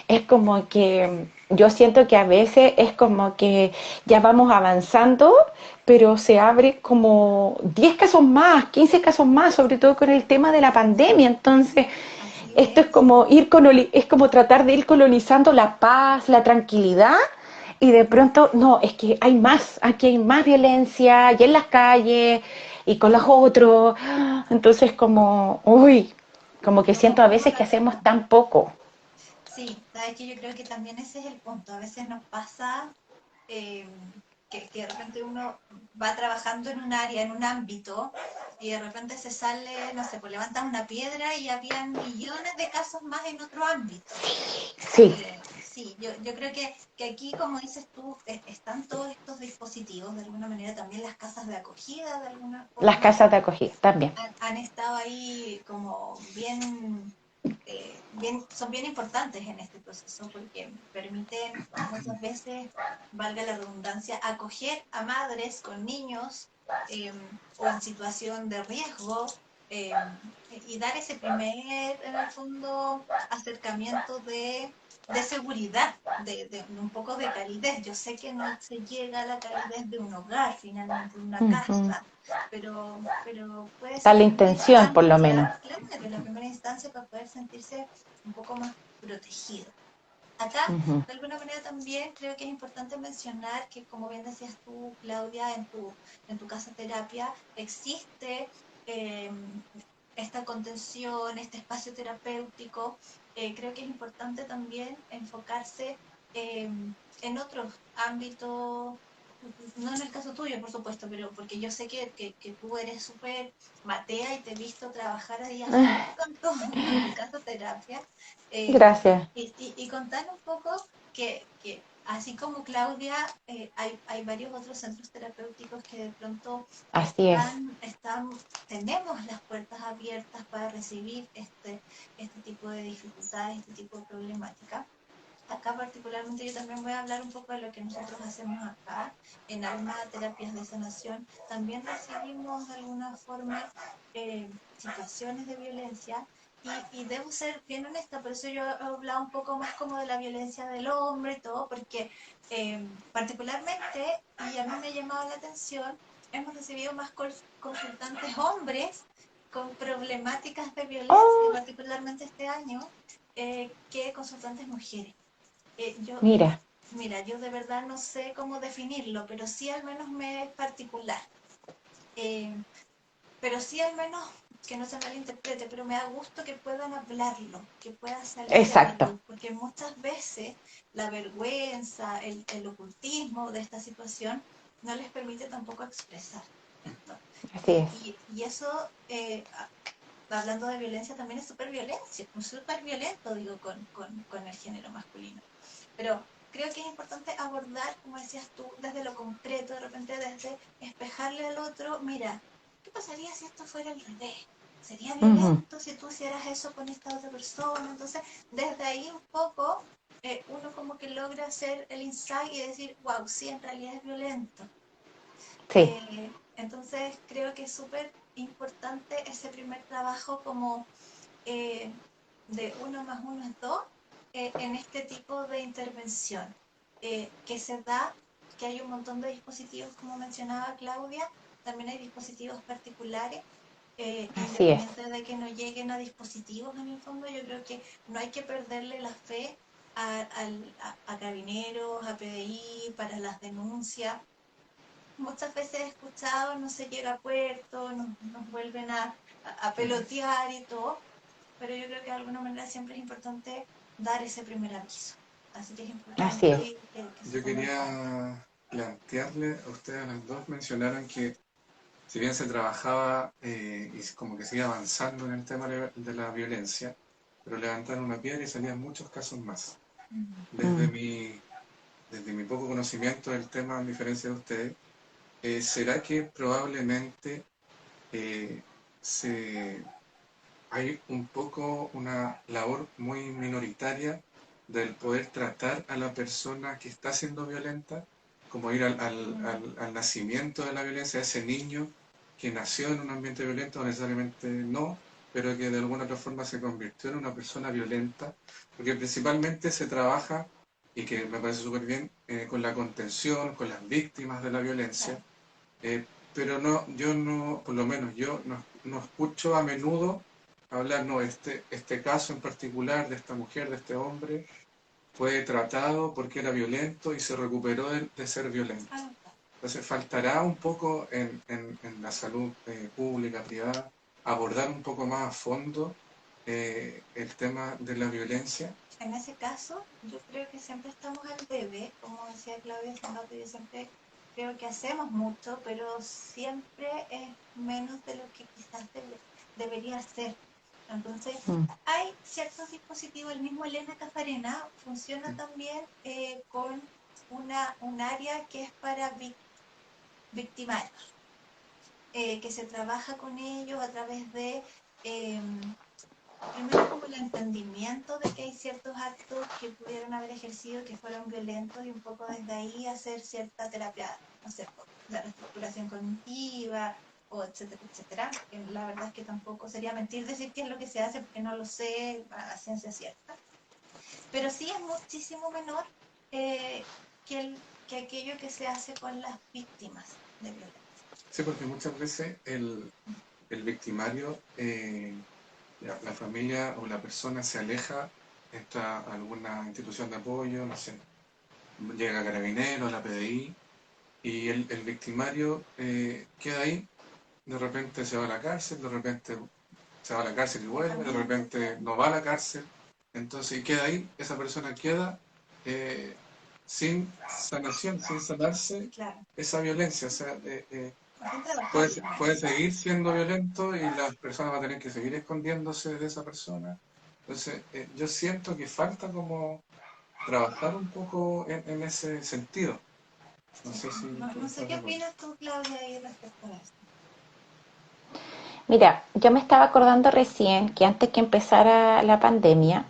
Speaker 3: es como que yo siento que a veces es como que ya vamos avanzando, pero se abre como 10 casos más, 15 casos más, sobre todo con el tema de la pandemia. Entonces,
Speaker 2: Así
Speaker 3: esto es
Speaker 2: es.
Speaker 3: como es como tratar de ir colonizando la paz, la tranquilidad, y de pronto, no, es que hay más, aquí hay más violencia, y en las calles, y con los otros. Entonces, como, uy, como que siento a
Speaker 2: ¿Cómo
Speaker 3: veces
Speaker 2: lo
Speaker 3: que hacemos
Speaker 2: hacemos?
Speaker 3: tan poco.
Speaker 2: Sí, sabes que yo creo que también ese es el punto. A veces nos pasa eh, que de repente uno va trabajando en un área, en un ámbito, y de repente se sale, no sé, pues levantas una piedra y habían millones de casos más en otro ámbito.
Speaker 3: Sí,
Speaker 2: Sí, yo creo que aquí, como dices tú, están todos estos dispositivos, de alguna manera también las casas de acogida, de alguna
Speaker 3: las
Speaker 2: forma,
Speaker 3: casas de acogida también.
Speaker 2: han estado ahí como bien, son bien importantes en este proceso porque permiten muchas veces, valga la redundancia, acoger a madres con niños eh, o en situación de riesgo eh, y dar ese primer, en el fondo, acercamiento de seguridad, de un poco de calidez. Yo sé que no se llega a la calidez de un hogar, finalmente, de una
Speaker 3: Ujú.
Speaker 2: casa, pero puede
Speaker 3: Está
Speaker 2: ser
Speaker 3: la
Speaker 2: la primera
Speaker 3: intención, por lo menos.
Speaker 2: instancia, claro, la primera instancia para poder sentirse un poco más protegido. Acá,
Speaker 3: Ujú.
Speaker 2: de alguna manera también creo que es importante mencionar que, como bien decías tú, Claudia, en tu casa terapia existe eh, esta contención, este espacio terapéutico. Creo que es importante también enfocarse eh, en otros ámbitos, no en el caso tuyo, por supuesto, pero porque yo sé que tú eres súper matea y te he visto trabajar ahí a full con tu casa terapia. Eh,
Speaker 3: Gracias.
Speaker 2: y contar un poco que así como Claudia, hay varios otros centros terapéuticos que de pronto
Speaker 3: Así es.
Speaker 2: tenemos las puertas abiertas para recibir este tipo de dificultades, este tipo de problemática. Acá particularmente yo también voy a hablar un poco de lo que nosotros hacemos acá en Alma Terapias de Sanación. También recibimos de alguna forma situaciones de violencia y debo ser bien honesta, por eso yo he hablado un poco más como de la violencia del hombre y todo, porque particularmente, y a mí me ha llamado la atención, hemos recibido más consultantes hombres con problemáticas de violencia,
Speaker 3: Oh,
Speaker 2: particularmente este año, que consultantes mujeres. Yo,
Speaker 3: mira,
Speaker 2: mira, yo de verdad no sé cómo definirlo, pero sí al menos me es particular. Eh, pero sí al menos que no se malinterprete, pero me da gusto que puedan hablarlo, que puedan salir a la
Speaker 3: exacto.
Speaker 2: luz, porque muchas veces la vergüenza, el ocultismo de esta situación no les permite tampoco expresar esto.
Speaker 3: Así es.
Speaker 2: Y eso, hablando de violencia, también es súper violento, digo, con el género masculino. Pero creo que es importante abordar, como decías tú, desde lo concreto, de repente desde espejarle al otro, mira, ¿qué pasaría si esto fuera al revés? Sería
Speaker 3: Ujú.
Speaker 2: violento si tú hicieras eso con esta otra persona. Entonces, desde ahí un poco, uno como que logra hacer el insight y decir, wow, sí, en realidad es violento.
Speaker 3: Sí,
Speaker 2: Entonces, creo que es súper importante ese primer trabajo como eh, de 1 más 1 es 2 en este tipo de intervención, que se da, que hay un montón de dispositivos, como mencionaba Claudia, también hay dispositivos particulares,
Speaker 3: así es.
Speaker 2: independiente de que no lleguen a dispositivos en el fondo, yo creo que no hay que perderle la fe a carabineros, a PDI, para las denuncias. Muchas veces he escuchado, no se llega a puerto, nos vuelven a pelotear y todo, pero yo creo que de alguna manera siempre es importante dar ese primer aviso. Así que es
Speaker 3: Así
Speaker 2: importante
Speaker 3: es.
Speaker 2: que se
Speaker 1: Yo
Speaker 2: tome en cuenta.
Speaker 1: quería plantearle a ustedes, a las dos, mencionaron que si bien se trabajaba y como que sigue avanzando en el tema de la violencia, pero levantaron una piedra y salían muchos casos más. Desde
Speaker 3: Mm.
Speaker 1: mi, desde mi poco conocimiento del tema, a diferencia de ustedes, ¿será que probablemente eh, se, hay un poco una labor muy minoritaria del poder tratar a la persona que está siendo violenta, como ir al nacimiento de la violencia, a ese niño que nació en un ambiente violento, o necesariamente no, pero que de alguna otra forma se convirtió en una persona violenta, porque principalmente se trabaja, y que me parece súper bien, con la contención, con las víctimas de la violencia,
Speaker 2: Claro.
Speaker 1: pero no, yo no, por lo menos yo no escucho a menudo hablar, no, este caso en particular de esta mujer, de este hombre, fue tratado porque era violento y se recuperó de ser violento.
Speaker 2: Ah,
Speaker 1: Entonces faltará un poco en la salud pública, privada, abordar un poco más a fondo el tema de la violencia.
Speaker 2: en ese caso, yo creo que siempre estamos al debe, como decía Claudia hace un rato, yo siempre creo que hacemos mucho, pero siempre es menos de lo que quizás debería ser. Entonces,
Speaker 3: Mm.
Speaker 2: hay ciertos dispositivos, el mismo Elena Cafarena funciona también con un área que es para victimarios, que se trabaja con ellos a través de, eh, primero como el entendimiento de que hay ciertos actos que pudieron haber ejercido que fueron violentos y un poco desde ahí hacer cierta terapia, no sé, la reestructuración cognitiva o etcétera, etcétera. Que la verdad es que tampoco sería mentir decir qué es lo que se hace porque no lo sé a ciencia cierta. Pero sí es muchísimo menor que aquello que se hace con las víctimas de violencia.
Speaker 1: Sí, porque muchas veces el victimario, la familia o la persona se aleja, entra a alguna institución de apoyo, no sé, llega a Carabineros, a la PDI, y el victimario queda ahí, de repente se va a la cárcel, de repente se va a la cárcel y vuelve, de
Speaker 2: Totalmente,
Speaker 1: repente no va a la cárcel, entonces y queda ahí, esa persona queda eh, sin sanación, sin sanarse
Speaker 2: claro,
Speaker 1: esa violencia, o sea,
Speaker 2: sin
Speaker 1: puede,
Speaker 2: trabajarlo.
Speaker 1: puede seguir siendo violento y las personas van a tener que seguir escondiéndose de esa persona. Entonces, yo siento que falta como trabajar un poco en ese sentido. No
Speaker 2: Sí.
Speaker 1: sé si
Speaker 2: No,
Speaker 1: tú
Speaker 2: no sé
Speaker 1: estás
Speaker 2: qué
Speaker 1: de acuerdo.
Speaker 2: opinas tú, Claudia, ahí respecto a esto.
Speaker 3: Mira, yo me estaba acordando recién que antes que empezara la pandemia,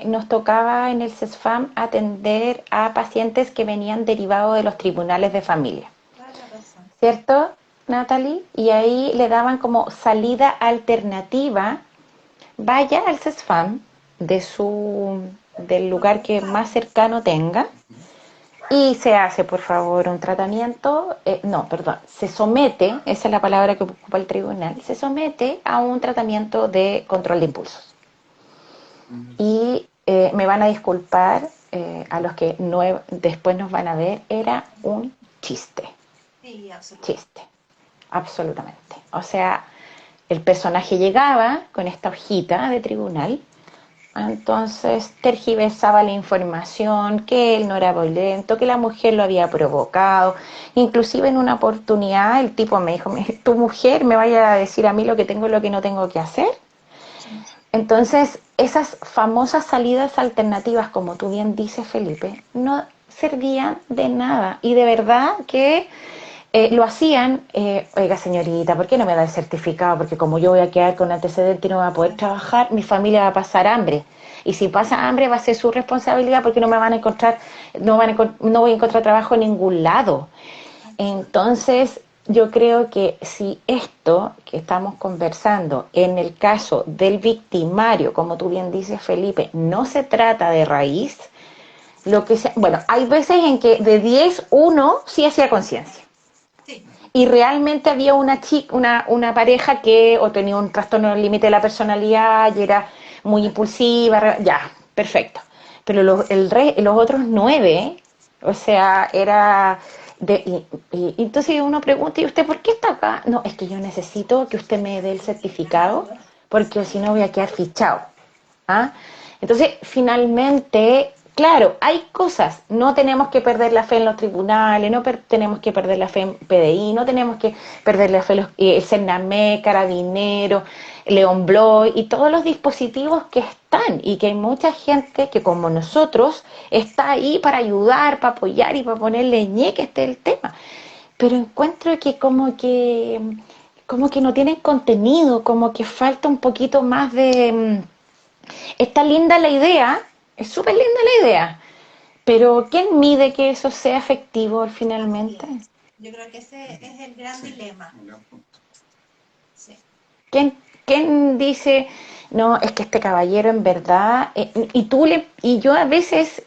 Speaker 3: nos tocaba en el CESFAM atender a pacientes que venían derivados de los tribunales de familia,
Speaker 2: Toda la razón.
Speaker 3: ¿cierto, Natalie? Y ahí le daban como salida alternativa vaya al CESFAM del lugar que más cercano tenga y se hace, por favor, un tratamiento, no, perdón, se somete, esa es la palabra que ocupa el tribunal, se somete a un tratamiento de control de impulsos. Y me van a disculpar a los que después nos van a ver, era un chiste.
Speaker 2: Sí, absolutamente.
Speaker 3: Chiste, absolutamente. O sea, el personaje llegaba con esta hojita de tribunal, entonces tergiversaba la información, que él no era violento, que la mujer lo había provocado. Inclusive en una oportunidad el tipo me dijo, tu mujer me vaya a decir a mí lo que tengo y lo que no tengo que hacer. Entonces, esas famosas salidas alternativas, como tú bien dices, Felipe, no servían de nada. Y de verdad que lo hacían, oiga señorita, ¿por qué no me da el certificado? Porque como yo voy a quedar con antecedente y no voy a poder trabajar, mi familia va a pasar hambre. Y si pasa hambre va a ser su responsabilidad porque no me van a encontrar, no voy a encontrar trabajo en ningún lado. Entonces, yo creo que si esto que estamos conversando en el caso del victimario, como tú bien dices, Felipe, no se trata de raíz, bueno, hay veces en que de 10, uno sí hacía conciencia.
Speaker 2: Sí.
Speaker 3: Y realmente había una pareja que o tenía un trastorno límite de la personalidad y era muy impulsiva, ya, perfecto. Pero los otros 9, o sea, era entonces uno pregunta, ¿y usted por qué está acá? No, es que yo necesito que usted me dé el certificado porque si no voy a quedar fichado. ¿Ah? Entonces, finalmente, claro, hay cosas, no tenemos que perder la fe en los tribunales, no tenemos que perder la fe en PDI, no tenemos que perder la fe en el CERNAME, Carabineros, León Bloy y todos los dispositivos que están y que hay mucha gente que como nosotros está ahí para ayudar, para apoyar y para ponerle ñeque este el tema. Pero encuentro que como que no tienen contenido, como que falta un poquito más de está linda la idea, es súper linda la idea, pero ¿quién mide que eso sea efectivo finalmente?
Speaker 2: Yo creo que ese es el gran dilema. Sí.
Speaker 3: ¿Quién dice, no, es que este caballero en verdad, y yo a veces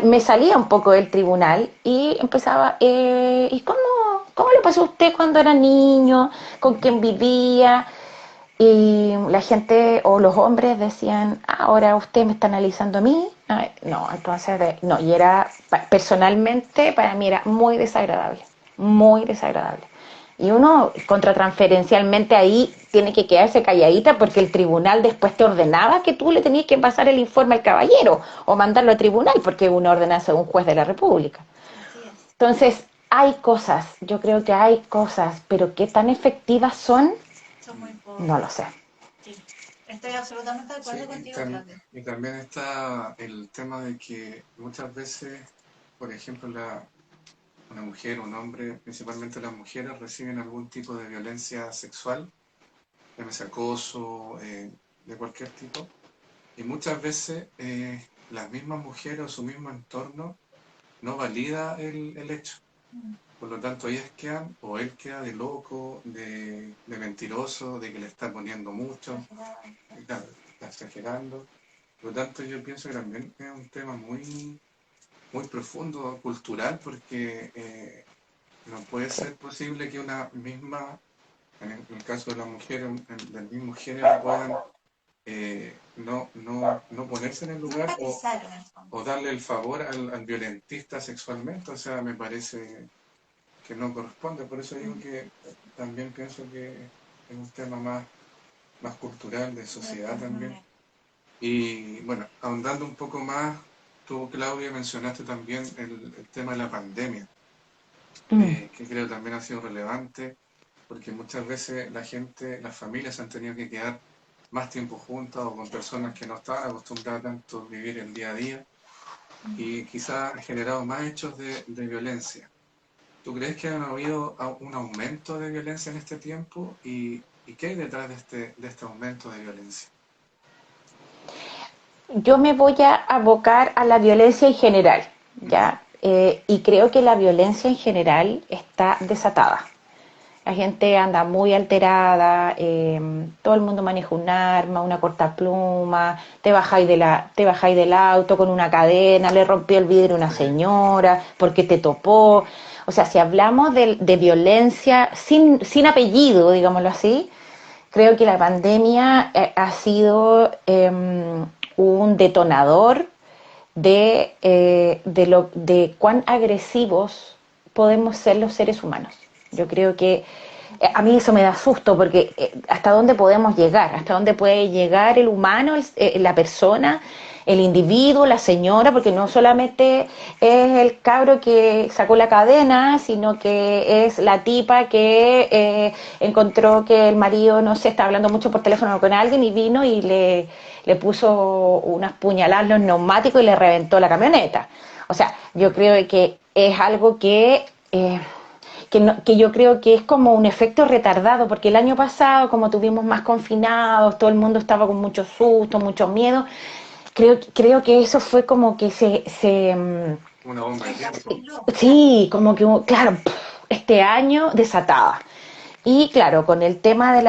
Speaker 3: me salía un poco del tribunal y empezaba, ¿y cómo le pasó a usted cuando era niño? ¿Con quién vivía? Y la gente o los hombres decían, ahora usted me está analizando a mí. Ay, no, entonces, no, y era, personalmente, para mí era muy desagradable, muy desagradable. Y uno contratransferencialmente ahí tiene que quedarse calladita porque el tribunal después te ordenaba que tú le tenías que pasar el informe al caballero o mandarlo al tribunal porque es una ordenanza de un juez de la República.
Speaker 2: Así es.
Speaker 3: Entonces, hay cosas, yo creo que hay cosas, pero qué tan efectivas son,
Speaker 2: Son muy
Speaker 3: no lo
Speaker 2: pocas.
Speaker 3: sé.
Speaker 2: Sí. Estoy absolutamente de acuerdo
Speaker 1: Sí,
Speaker 2: contigo, Claudia.
Speaker 1: y también está el tema de que muchas veces, por ejemplo, una mujer o un hombre, principalmente las mujeres, reciben algún tipo de violencia sexual, llámese acoso, de cualquier tipo, y muchas veces las mismas mujeres o su mismo entorno no valida el hecho. Por lo tanto, ellas quedan, o él queda de loco, de mentiroso, de que le está poniendo mucho, claro, está exagerando. Por lo tanto, yo pienso que también es un tema muy, muy profundo, cultural, porque no puede ser posible que una misma, en el caso de las mujeres, del mismo género, puedan no ponerse en el lugar o darle el favor al violentista sexualmente. O sea, me parece que no corresponde. Por eso digo que también pienso que es un tema más cultural, de sociedad también. Y bueno, ahondando un poco más, tú, Claudia, mencionaste también el tema de la pandemia, que creo también ha sido relevante, porque muchas veces las familias han tenido que quedar más tiempo juntas o con personas que no estaban acostumbradas tanto a vivir el día a día y quizás ha generado más hechos de violencia. ¿Tú crees que ha habido un aumento de violencia en este tiempo? ¿Y qué hay detrás de este aumento de violencia?
Speaker 3: Yo me voy a abocar a la violencia en general, ¿ya? Y creo que la violencia en general está desatada. La gente anda muy alterada, todo el mundo maneja un arma, una cortapluma, te bajáis del auto con una cadena, le rompió el vidrio a una señora porque te topó. O sea, si hablamos de violencia sin apellido, digámoslo así, creo que la pandemia ha sido un detonador de cuán agresivos podemos ser los seres humanos. Yo creo que a mí eso me da susto porque hasta dónde podemos llegar, hasta dónde puede llegar el humano, la persona, el individuo, la señora, porque no solamente es el cabro que sacó la cadena, sino que es la tipa que encontró que el marido, no sé, está hablando mucho por teléfono con alguien y vino y le puso unas puñaladas en los neumáticos y le reventó la camioneta. O sea, yo creo que es algo que yo creo que es como un efecto retardado, porque el año pasado, como tuvimos más confinados, todo el mundo estaba con mucho susto, mucho miedo, creo que eso fue como que
Speaker 1: Una bomba de tiempo.
Speaker 3: sí, como que, claro, este año desatada. Y claro, con el tema de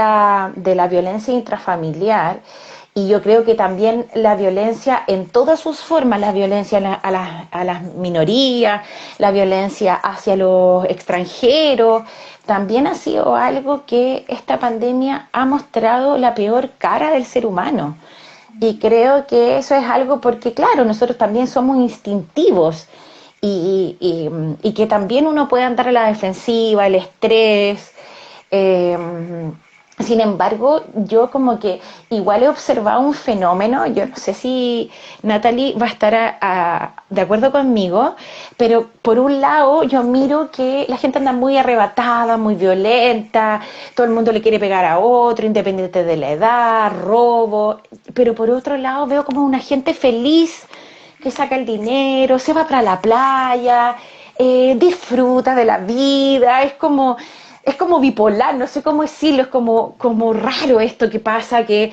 Speaker 3: la violencia intrafamiliar, y yo creo que también la violencia en todas sus formas, la violencia a las minorías, la violencia hacia los extranjeros, también ha sido algo que esta pandemia ha mostrado la peor cara del ser humano. Y creo que eso es algo porque, claro, nosotros también somos instintivos y que también uno puede andar a la defensiva, el estrés. eh, Sin embargo, yo como que igual he observado un fenómeno, yo no sé si Natalie va a estar de acuerdo conmigo, pero por un lado yo miro que la gente anda muy arrebatada, muy violenta, todo el mundo le quiere pegar a otro, independiente de la edad, robo, pero por otro lado veo como una gente feliz que saca el dinero, se va para la playa, disfruta de la vida, es como bipolar, no sé cómo decirlo, es como raro esto que pasa, que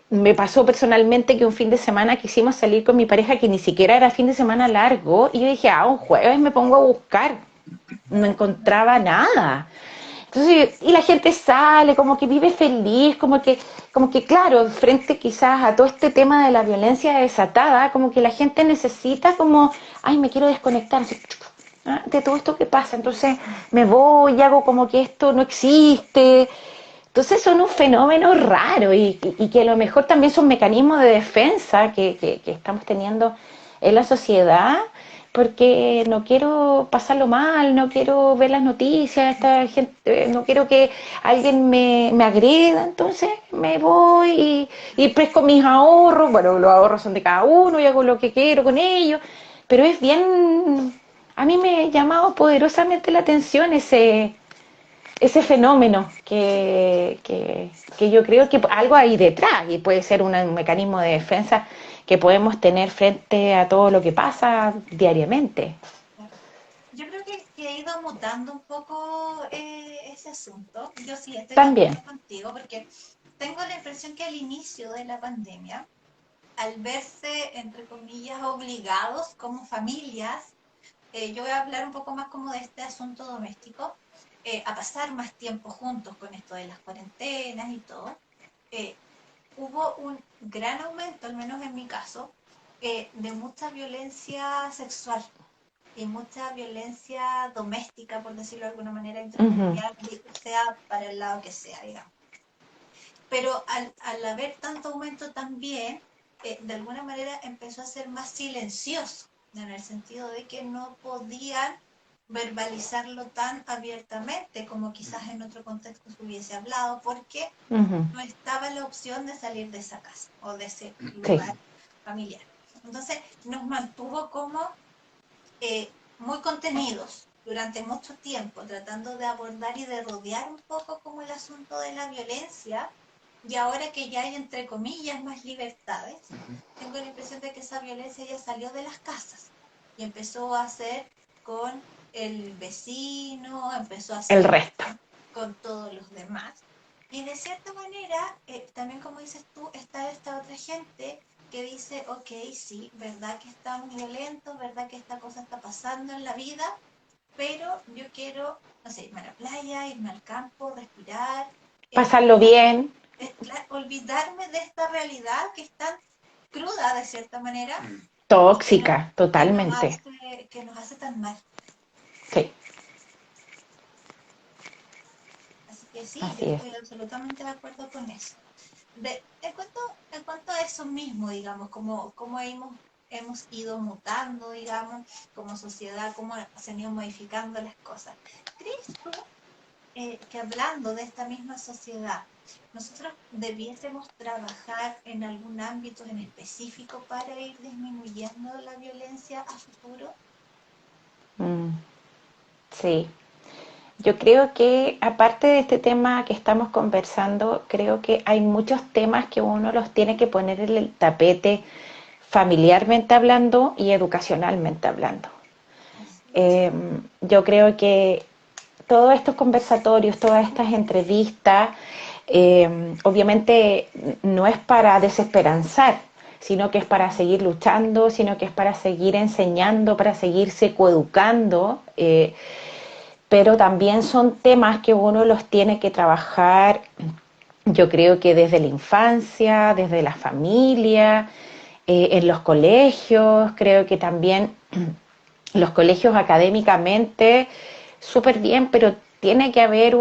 Speaker 3: me pasó personalmente que un fin de semana quisimos salir con mi pareja que ni siquiera era fin de semana largo y yo dije, un jueves me pongo a buscar, no encontraba nada. Entonces, y la gente sale, como que vive feliz, como que claro, frente quizás a todo este tema de la violencia desatada, como que la gente necesita como, ay, me quiero desconectar de todo esto que pasa, entonces me voy y hago como que esto no existe. Entonces son un fenómeno raro y que a lo mejor también son mecanismos de defensa que estamos teniendo en la sociedad, porque no quiero pasarlo mal, no quiero ver las noticias, esta gente, no quiero que alguien me agreda, entonces me voy y pesco mis ahorros, bueno, los ahorros son de cada uno y hago lo que quiero con ellos, pero es bien, a mí me ha llamado poderosamente la atención ese fenómeno que yo creo que algo hay detrás y puede ser un mecanismo de defensa que podemos tener frente a todo lo que pasa diariamente.
Speaker 2: Yo creo que ha ido mutando un poco ese asunto. Yo sí estoy de
Speaker 3: También.
Speaker 2: acuerdo contigo porque tengo la impresión que al inicio de la pandemia, al verse, entre comillas, obligados como familias, yo voy a hablar un poco más como de este asunto doméstico, a pasar más tiempo juntos con esto de las cuarentenas y todo, eh, hubo un gran aumento, al menos en mi caso, de mucha violencia sexual y mucha violencia doméstica, por decirlo de alguna manera,
Speaker 3: Ujú.
Speaker 2: intrafamiliar, sea para el lado que sea, digamos. Pero al haber tanto aumento también, de alguna manera empezó a ser más silencioso, en el sentido de que no podían verbalizarlo tan abiertamente como quizás en otro contexto se hubiese hablado, porque
Speaker 3: Ujú.
Speaker 2: no estaba la opción de salir de esa casa o de ese
Speaker 3: Sí.
Speaker 2: lugar familiar. Entonces nos mantuvo como muy contenidos durante mucho tiempo, tratando de abordar y de rodear un poco como el asunto de la violencia. Y ahora que ya hay, entre comillas, más libertades, tengo la impresión de que esa violencia ya salió de las casas y empezó a hacer con el vecino, empezó a
Speaker 3: El
Speaker 2: hacer
Speaker 3: resto.
Speaker 2: con todos los demás. Y de cierta manera, también como dices tú, está esta otra gente que dice, ok, sí, verdad que estamos violentos, verdad que esta cosa está pasando en la vida, pero yo quiero, no sé, irme a la playa, irme al campo, respirar,
Speaker 3: Pasarlo bien,
Speaker 2: olvidarme de esta realidad que es tan cruda de cierta manera y
Speaker 3: tóxica,
Speaker 2: hace,
Speaker 3: totalmente.
Speaker 2: que nos hace tan mal.
Speaker 3: Sí,
Speaker 2: Así que sí, yo
Speaker 3: así es.
Speaker 2: estoy absolutamente de acuerdo con eso. En cuanto a eso mismo, digamos, cómo hemos ido mutando, digamos, como sociedad, cómo se han ido modificando las cosas. ¿Crees tú que hablando de esta misma sociedad, nosotros debiésemos trabajar en algún ámbito en específico para ir disminuyendo la violencia a futuro?
Speaker 3: Mm, sí. Yo creo que aparte de este tema que estamos conversando, creo que hay muchos temas que uno los tiene que poner en el tapete familiarmente hablando y educacionalmente hablando.
Speaker 2: Así es.
Speaker 3: Eh, yo creo que todos estos conversatorios, todas estas entrevistas, obviamente no es para desesperanzar, sino que es para seguir luchando, sino que es para seguir enseñando, para seguirse coeducando, pero también son temas que uno los tiene que trabajar, yo creo que desde la infancia, desde la familia, en los colegios, creo que también los colegios académicamente súper bien, pero tiene que haber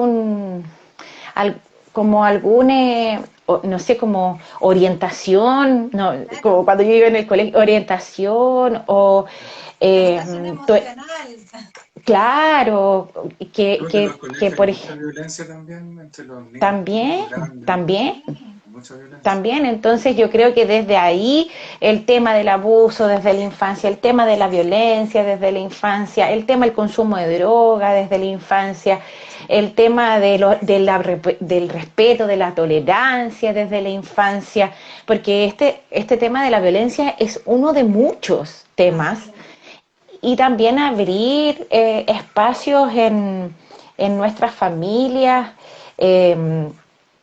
Speaker 3: al, como algún, no sé, como orientación, no, como
Speaker 2: Claro,
Speaker 3: cuando yo iba en el colegio, orientación o
Speaker 2: educación
Speaker 3: tu,
Speaker 2: emocional.
Speaker 3: claro,
Speaker 1: Creo que en los
Speaker 3: que
Speaker 1: colegios hay
Speaker 3: por
Speaker 1: mucha
Speaker 3: ejemplo,
Speaker 1: violencia también entre los niños,
Speaker 3: también,
Speaker 1: los grandes,
Speaker 3: también,
Speaker 2: Sí,
Speaker 1: mucha violencia.
Speaker 3: también, entonces yo creo que desde ahí el tema del abuso desde la infancia, el tema de la violencia desde la infancia, el tema del consumo de droga desde la infancia, el tema del respeto, de la tolerancia desde la infancia, porque este tema de la violencia es uno de muchos temas
Speaker 2: claro.
Speaker 3: y también abrir espacios en nuestras familias. Eh,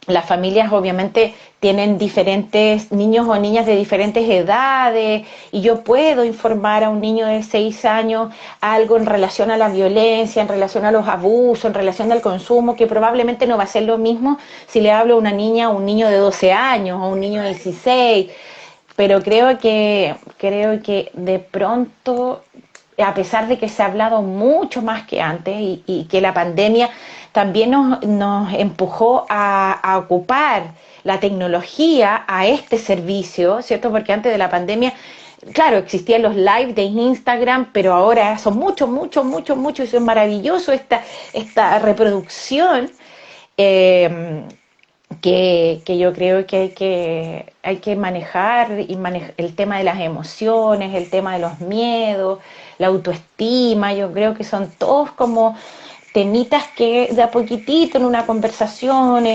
Speaker 3: las familias obviamente tienen diferentes niños o niñas de diferentes edades y yo puedo informar a un niño de 6 años algo en relación a la violencia, en relación a los abusos, en relación al consumo, que probablemente no va a ser lo mismo si le hablo a una niña o un niño de 12 años o un niño de 16, pero creo que de pronto, a pesar de que se ha hablado mucho más que antes y que la pandemia también nos empujó a ocupar la tecnología a este servicio, ¿cierto? Porque antes de la pandemia, claro, existían los live de Instagram, pero ahora son mucho, y eso es maravilloso, esta reproducción. Eh, que yo creo que hay que manejar el tema de las emociones, el tema de los miedos, la autoestima, yo creo que son todos como temitas que de a poquitito en una conversación,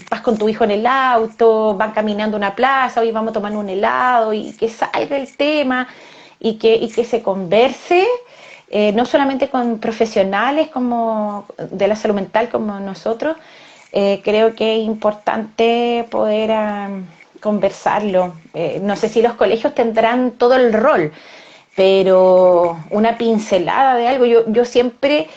Speaker 3: vas con tu hijo en el auto, van caminando a una plaza, hoy vamos a tomar un helado y que salga el tema y que se converse, no solamente con profesionales como de la salud mental como nosotros, creo que es importante poder conversarlo. No sé si los colegios tendrán todo el rol, pero una pincelada de algo. Yo siempre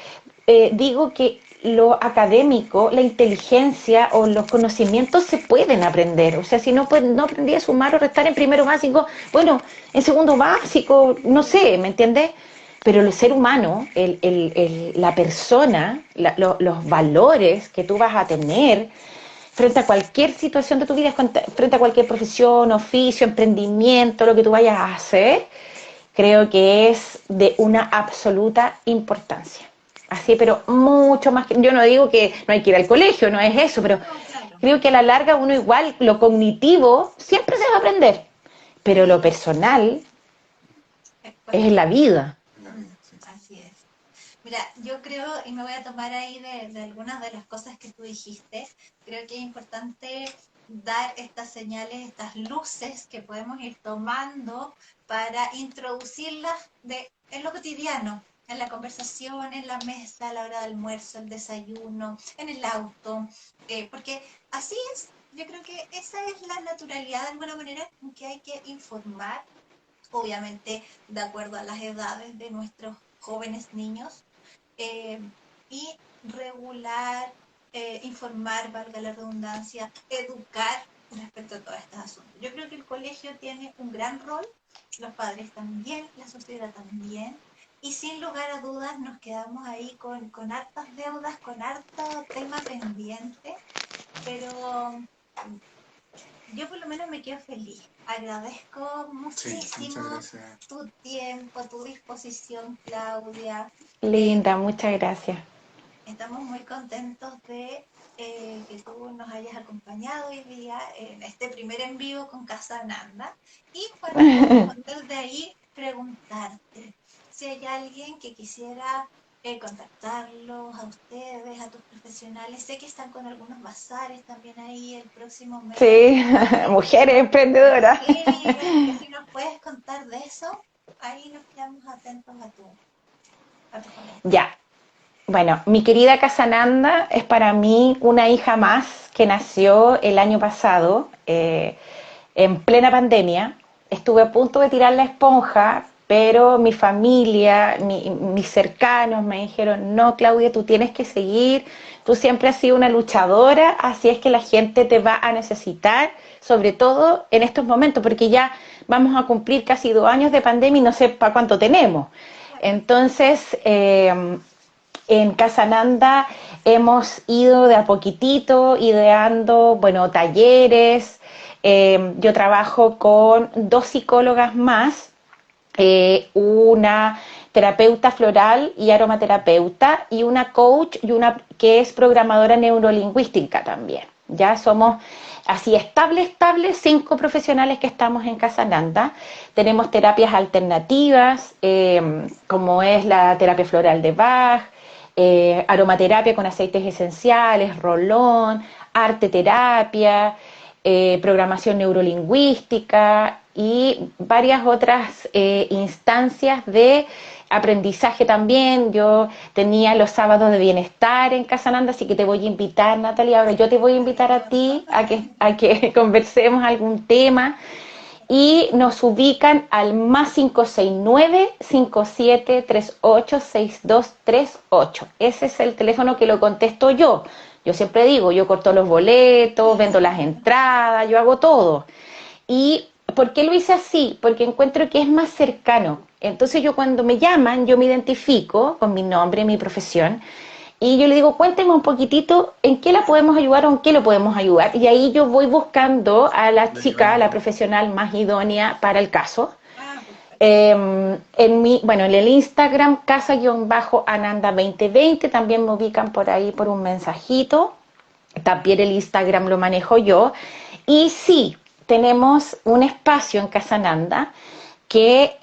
Speaker 3: digo que lo académico, la inteligencia o los conocimientos se pueden aprender. O sea, si no aprendí a sumar o restar en primero básico, bueno, en segundo básico, no sé, ¿me entiendes? Pero el ser humano, la persona, los valores que tú vas a tener frente a cualquier situación de tu vida, frente a cualquier profesión, oficio, emprendimiento, lo que tú vayas a hacer, creo que es de una absoluta importancia. Así, pero mucho más que, yo no digo que no hay que ir al colegio, no es eso, pero
Speaker 2: No, claro.
Speaker 3: creo que a la larga uno igual, lo cognitivo siempre se va a aprender, pero lo
Speaker 2: Sí,
Speaker 3: personal es
Speaker 2: cuesta
Speaker 3: en la
Speaker 2: más.
Speaker 3: vida.
Speaker 1: En la vida, sí.
Speaker 2: Así es. Mira, yo creo, y me voy a tomar ahí de algunas de las cosas que tú dijiste, creo que es importante dar estas señales, estas luces que podemos ir tomando para introducirlas en lo cotidiano, en la conversación, en la mesa, a la hora del almuerzo, el desayuno, en el auto, porque así es, yo creo que esa es la naturalidad de alguna manera en que hay que informar, obviamente de acuerdo a las edades de nuestros jóvenes niños, y regular, informar, valga la redundancia, educar respecto a todos estos asuntos. Yo creo que el colegio tiene un gran rol, los padres también, la sociedad también, y sin lugar a dudas nos quedamos ahí con hartas deudas, con harto tema pendiente, pero yo por lo menos me quedo feliz. Agradezco muchísimo tu tiempo, tu disposición, Claudia.
Speaker 3: Linda, muchas gracias.
Speaker 2: Estamos muy contentos de que tú nos hayas acompañado hoy día en este primer en vivo con Casa Ananda. Y bueno, desde ahí preguntarte si hay alguien que quisiera contactarlos a ustedes, a tus profesionales. Sé que están con algunos bazares también ahí el próximo mes.
Speaker 3: Sí, mujeres emprendedoras.
Speaker 2: Sí, si nos puedes contar de eso, ahí nos quedamos atentos a tu comentario.
Speaker 3: Ya. Bueno, mi querida Casa Ananda es para mí una hija más que nació el año pasado, en plena pandemia. Estuve a punto de tirar la esponja, pero mi familia, mis cercanos me dijeron, no, Claudia, tú tienes que seguir, tú siempre has sido una luchadora, así es que la gente te va a necesitar, sobre todo en estos momentos, porque ya vamos a cumplir casi 2 años de pandemia y no sé para cuánto tenemos. Entonces, en Casa Ananda hemos ido de a poquitito ideando, bueno, talleres. Yo trabajo con 2 psicólogas más, una terapeuta floral y aromaterapeuta y una coach y una que es programadora neurolingüística también. Ya somos así estable, 5 profesionales que estamos en Casa Ananda. Tenemos terapias alternativas, como es la terapia floral de Bach, aromaterapia con aceites esenciales, rolón, arte terapia, programación neurolingüística y varias otras instancias de aprendizaje también. Yo tenía los sábados de bienestar en Casa Ananda, así que te voy a invitar, Natalia, ahora yo te voy a invitar a ti a que conversemos algún tema. Y nos ubican al más 569-5738-6238. Ese es el teléfono que lo contesto yo. Yo siempre digo, yo corto los boletos, vendo las entradas, yo hago todo. ¿Y por qué lo hice así? Porque encuentro que es más cercano. Entonces yo cuando me llaman, yo me identifico con mi nombre, mi profesión, y yo le digo, cuénteme un poquitito en qué la podemos ayudar o en qué lo podemos ayudar. Y ahí yo voy buscando a la chica, a la profesional más idónea para el caso. En el Instagram, casa-ananda2020, también me ubican por ahí por un mensajito. También el Instagram lo manejo yo. Y sí, tenemos un espacio en Casa Ananda que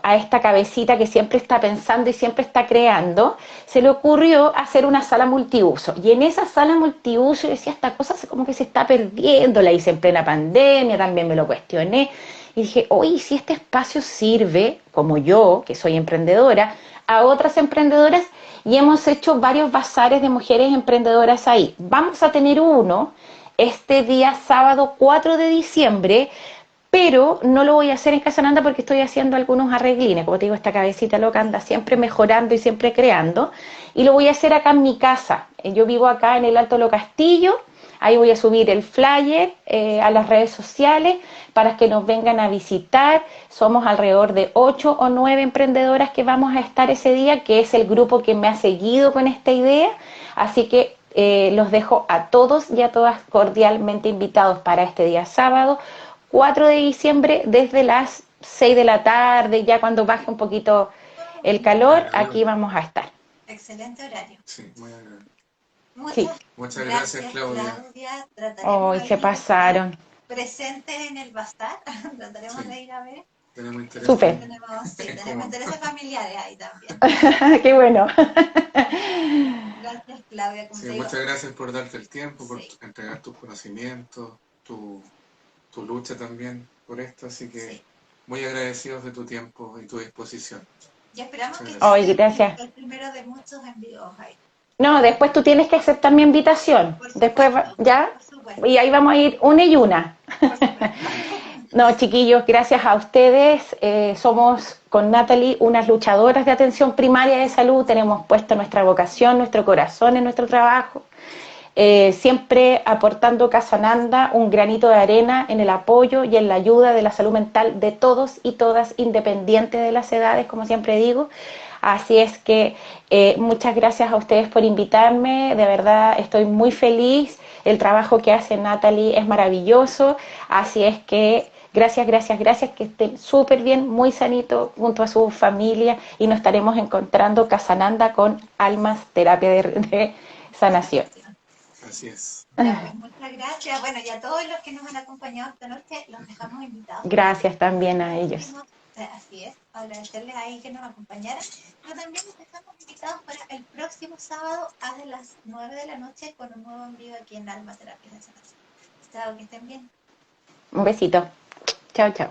Speaker 3: a esta cabecita que siempre está pensando y siempre está creando, se le ocurrió hacer una sala multiuso. Y en esa sala multiuso yo decía, esta cosa como que se está perdiendo, la hice en plena pandemia, también me lo cuestioné. Y dije, oye, si este espacio sirve, como yo, que soy emprendedora, a otras emprendedoras, y hemos hecho varios bazares de mujeres emprendedoras ahí. Vamos a tener uno este día sábado 4 de diciembre, pero no lo voy a hacer en Casa Ananda porque estoy haciendo algunos arreglines. Como te digo, esta cabecita loca anda siempre mejorando y siempre creando. Y lo voy a hacer acá en mi casa. Yo vivo acá en el Alto Lo Castillo. Ahí voy a subir el flyer a las redes sociales para que nos vengan a visitar. Somos alrededor de 8 o 9 emprendedoras que vamos a estar ese día, que es el grupo que me ha seguido con esta idea. Así que los dejo a todos y a todas cordialmente invitados para este día sábado, 4 de diciembre, desde las 6 de la tarde, ya cuando baje un poquito el calor, aquí vamos a estar.
Speaker 2: Excelente horario.
Speaker 1: Sí, muy agradable.
Speaker 2: Muchas
Speaker 1: gracias, Claudia.
Speaker 3: Hoy se pasaron.
Speaker 2: Presentes en el bazar, trataremos de ir a ver.
Speaker 1: Tenemos interés.
Speaker 3: Súper.
Speaker 2: Tenemos intereses familiares ahí también.
Speaker 3: Qué bueno.
Speaker 2: Gracias, Claudia.
Speaker 1: Muchas gracias por darte el tiempo, por entregar tus conocimientos, tu lucha también por esto, así que muy agradecidos de tu tiempo y tu disposición.
Speaker 2: Y esperamos que
Speaker 3: gracias.
Speaker 2: el primero de muchos envíos ahí.
Speaker 3: No, después tú tienes que aceptar mi invitación. Después, ¿ya? Y ahí vamos a ir una y una. No, chiquillos, gracias a ustedes. Somos con Natalie unas luchadoras de atención primaria de salud. Tenemos puesta nuestra vocación, nuestro corazón en nuestro trabajo. Siempre aportando Casananda un granito de arena en el apoyo y en la ayuda de la salud mental de todos y todas, independiente de las edades, como siempre digo. Así es que muchas gracias a ustedes por invitarme, de verdad estoy muy feliz, el trabajo que hace Natalie es maravilloso, así es que gracias, gracias, gracias, que estén súper bien, muy sanito junto a su familia y nos estaremos encontrando Casananda con Almas Terapia de Sanación.
Speaker 1: Así es.
Speaker 2: Ya, pues muchas gracias. Bueno, y a todos los que nos han acompañado esta noche, los dejamos invitados.
Speaker 3: Gracias también a ellos.
Speaker 2: Así es, agradecerles ahí que nos acompañaran. Pero también los dejamos invitados para el próximo sábado a las 9 de la noche con un nuevo envío aquí en Alma Terapia de Sanación. Chao, que estén bien.
Speaker 3: Un besito. Chao, chao.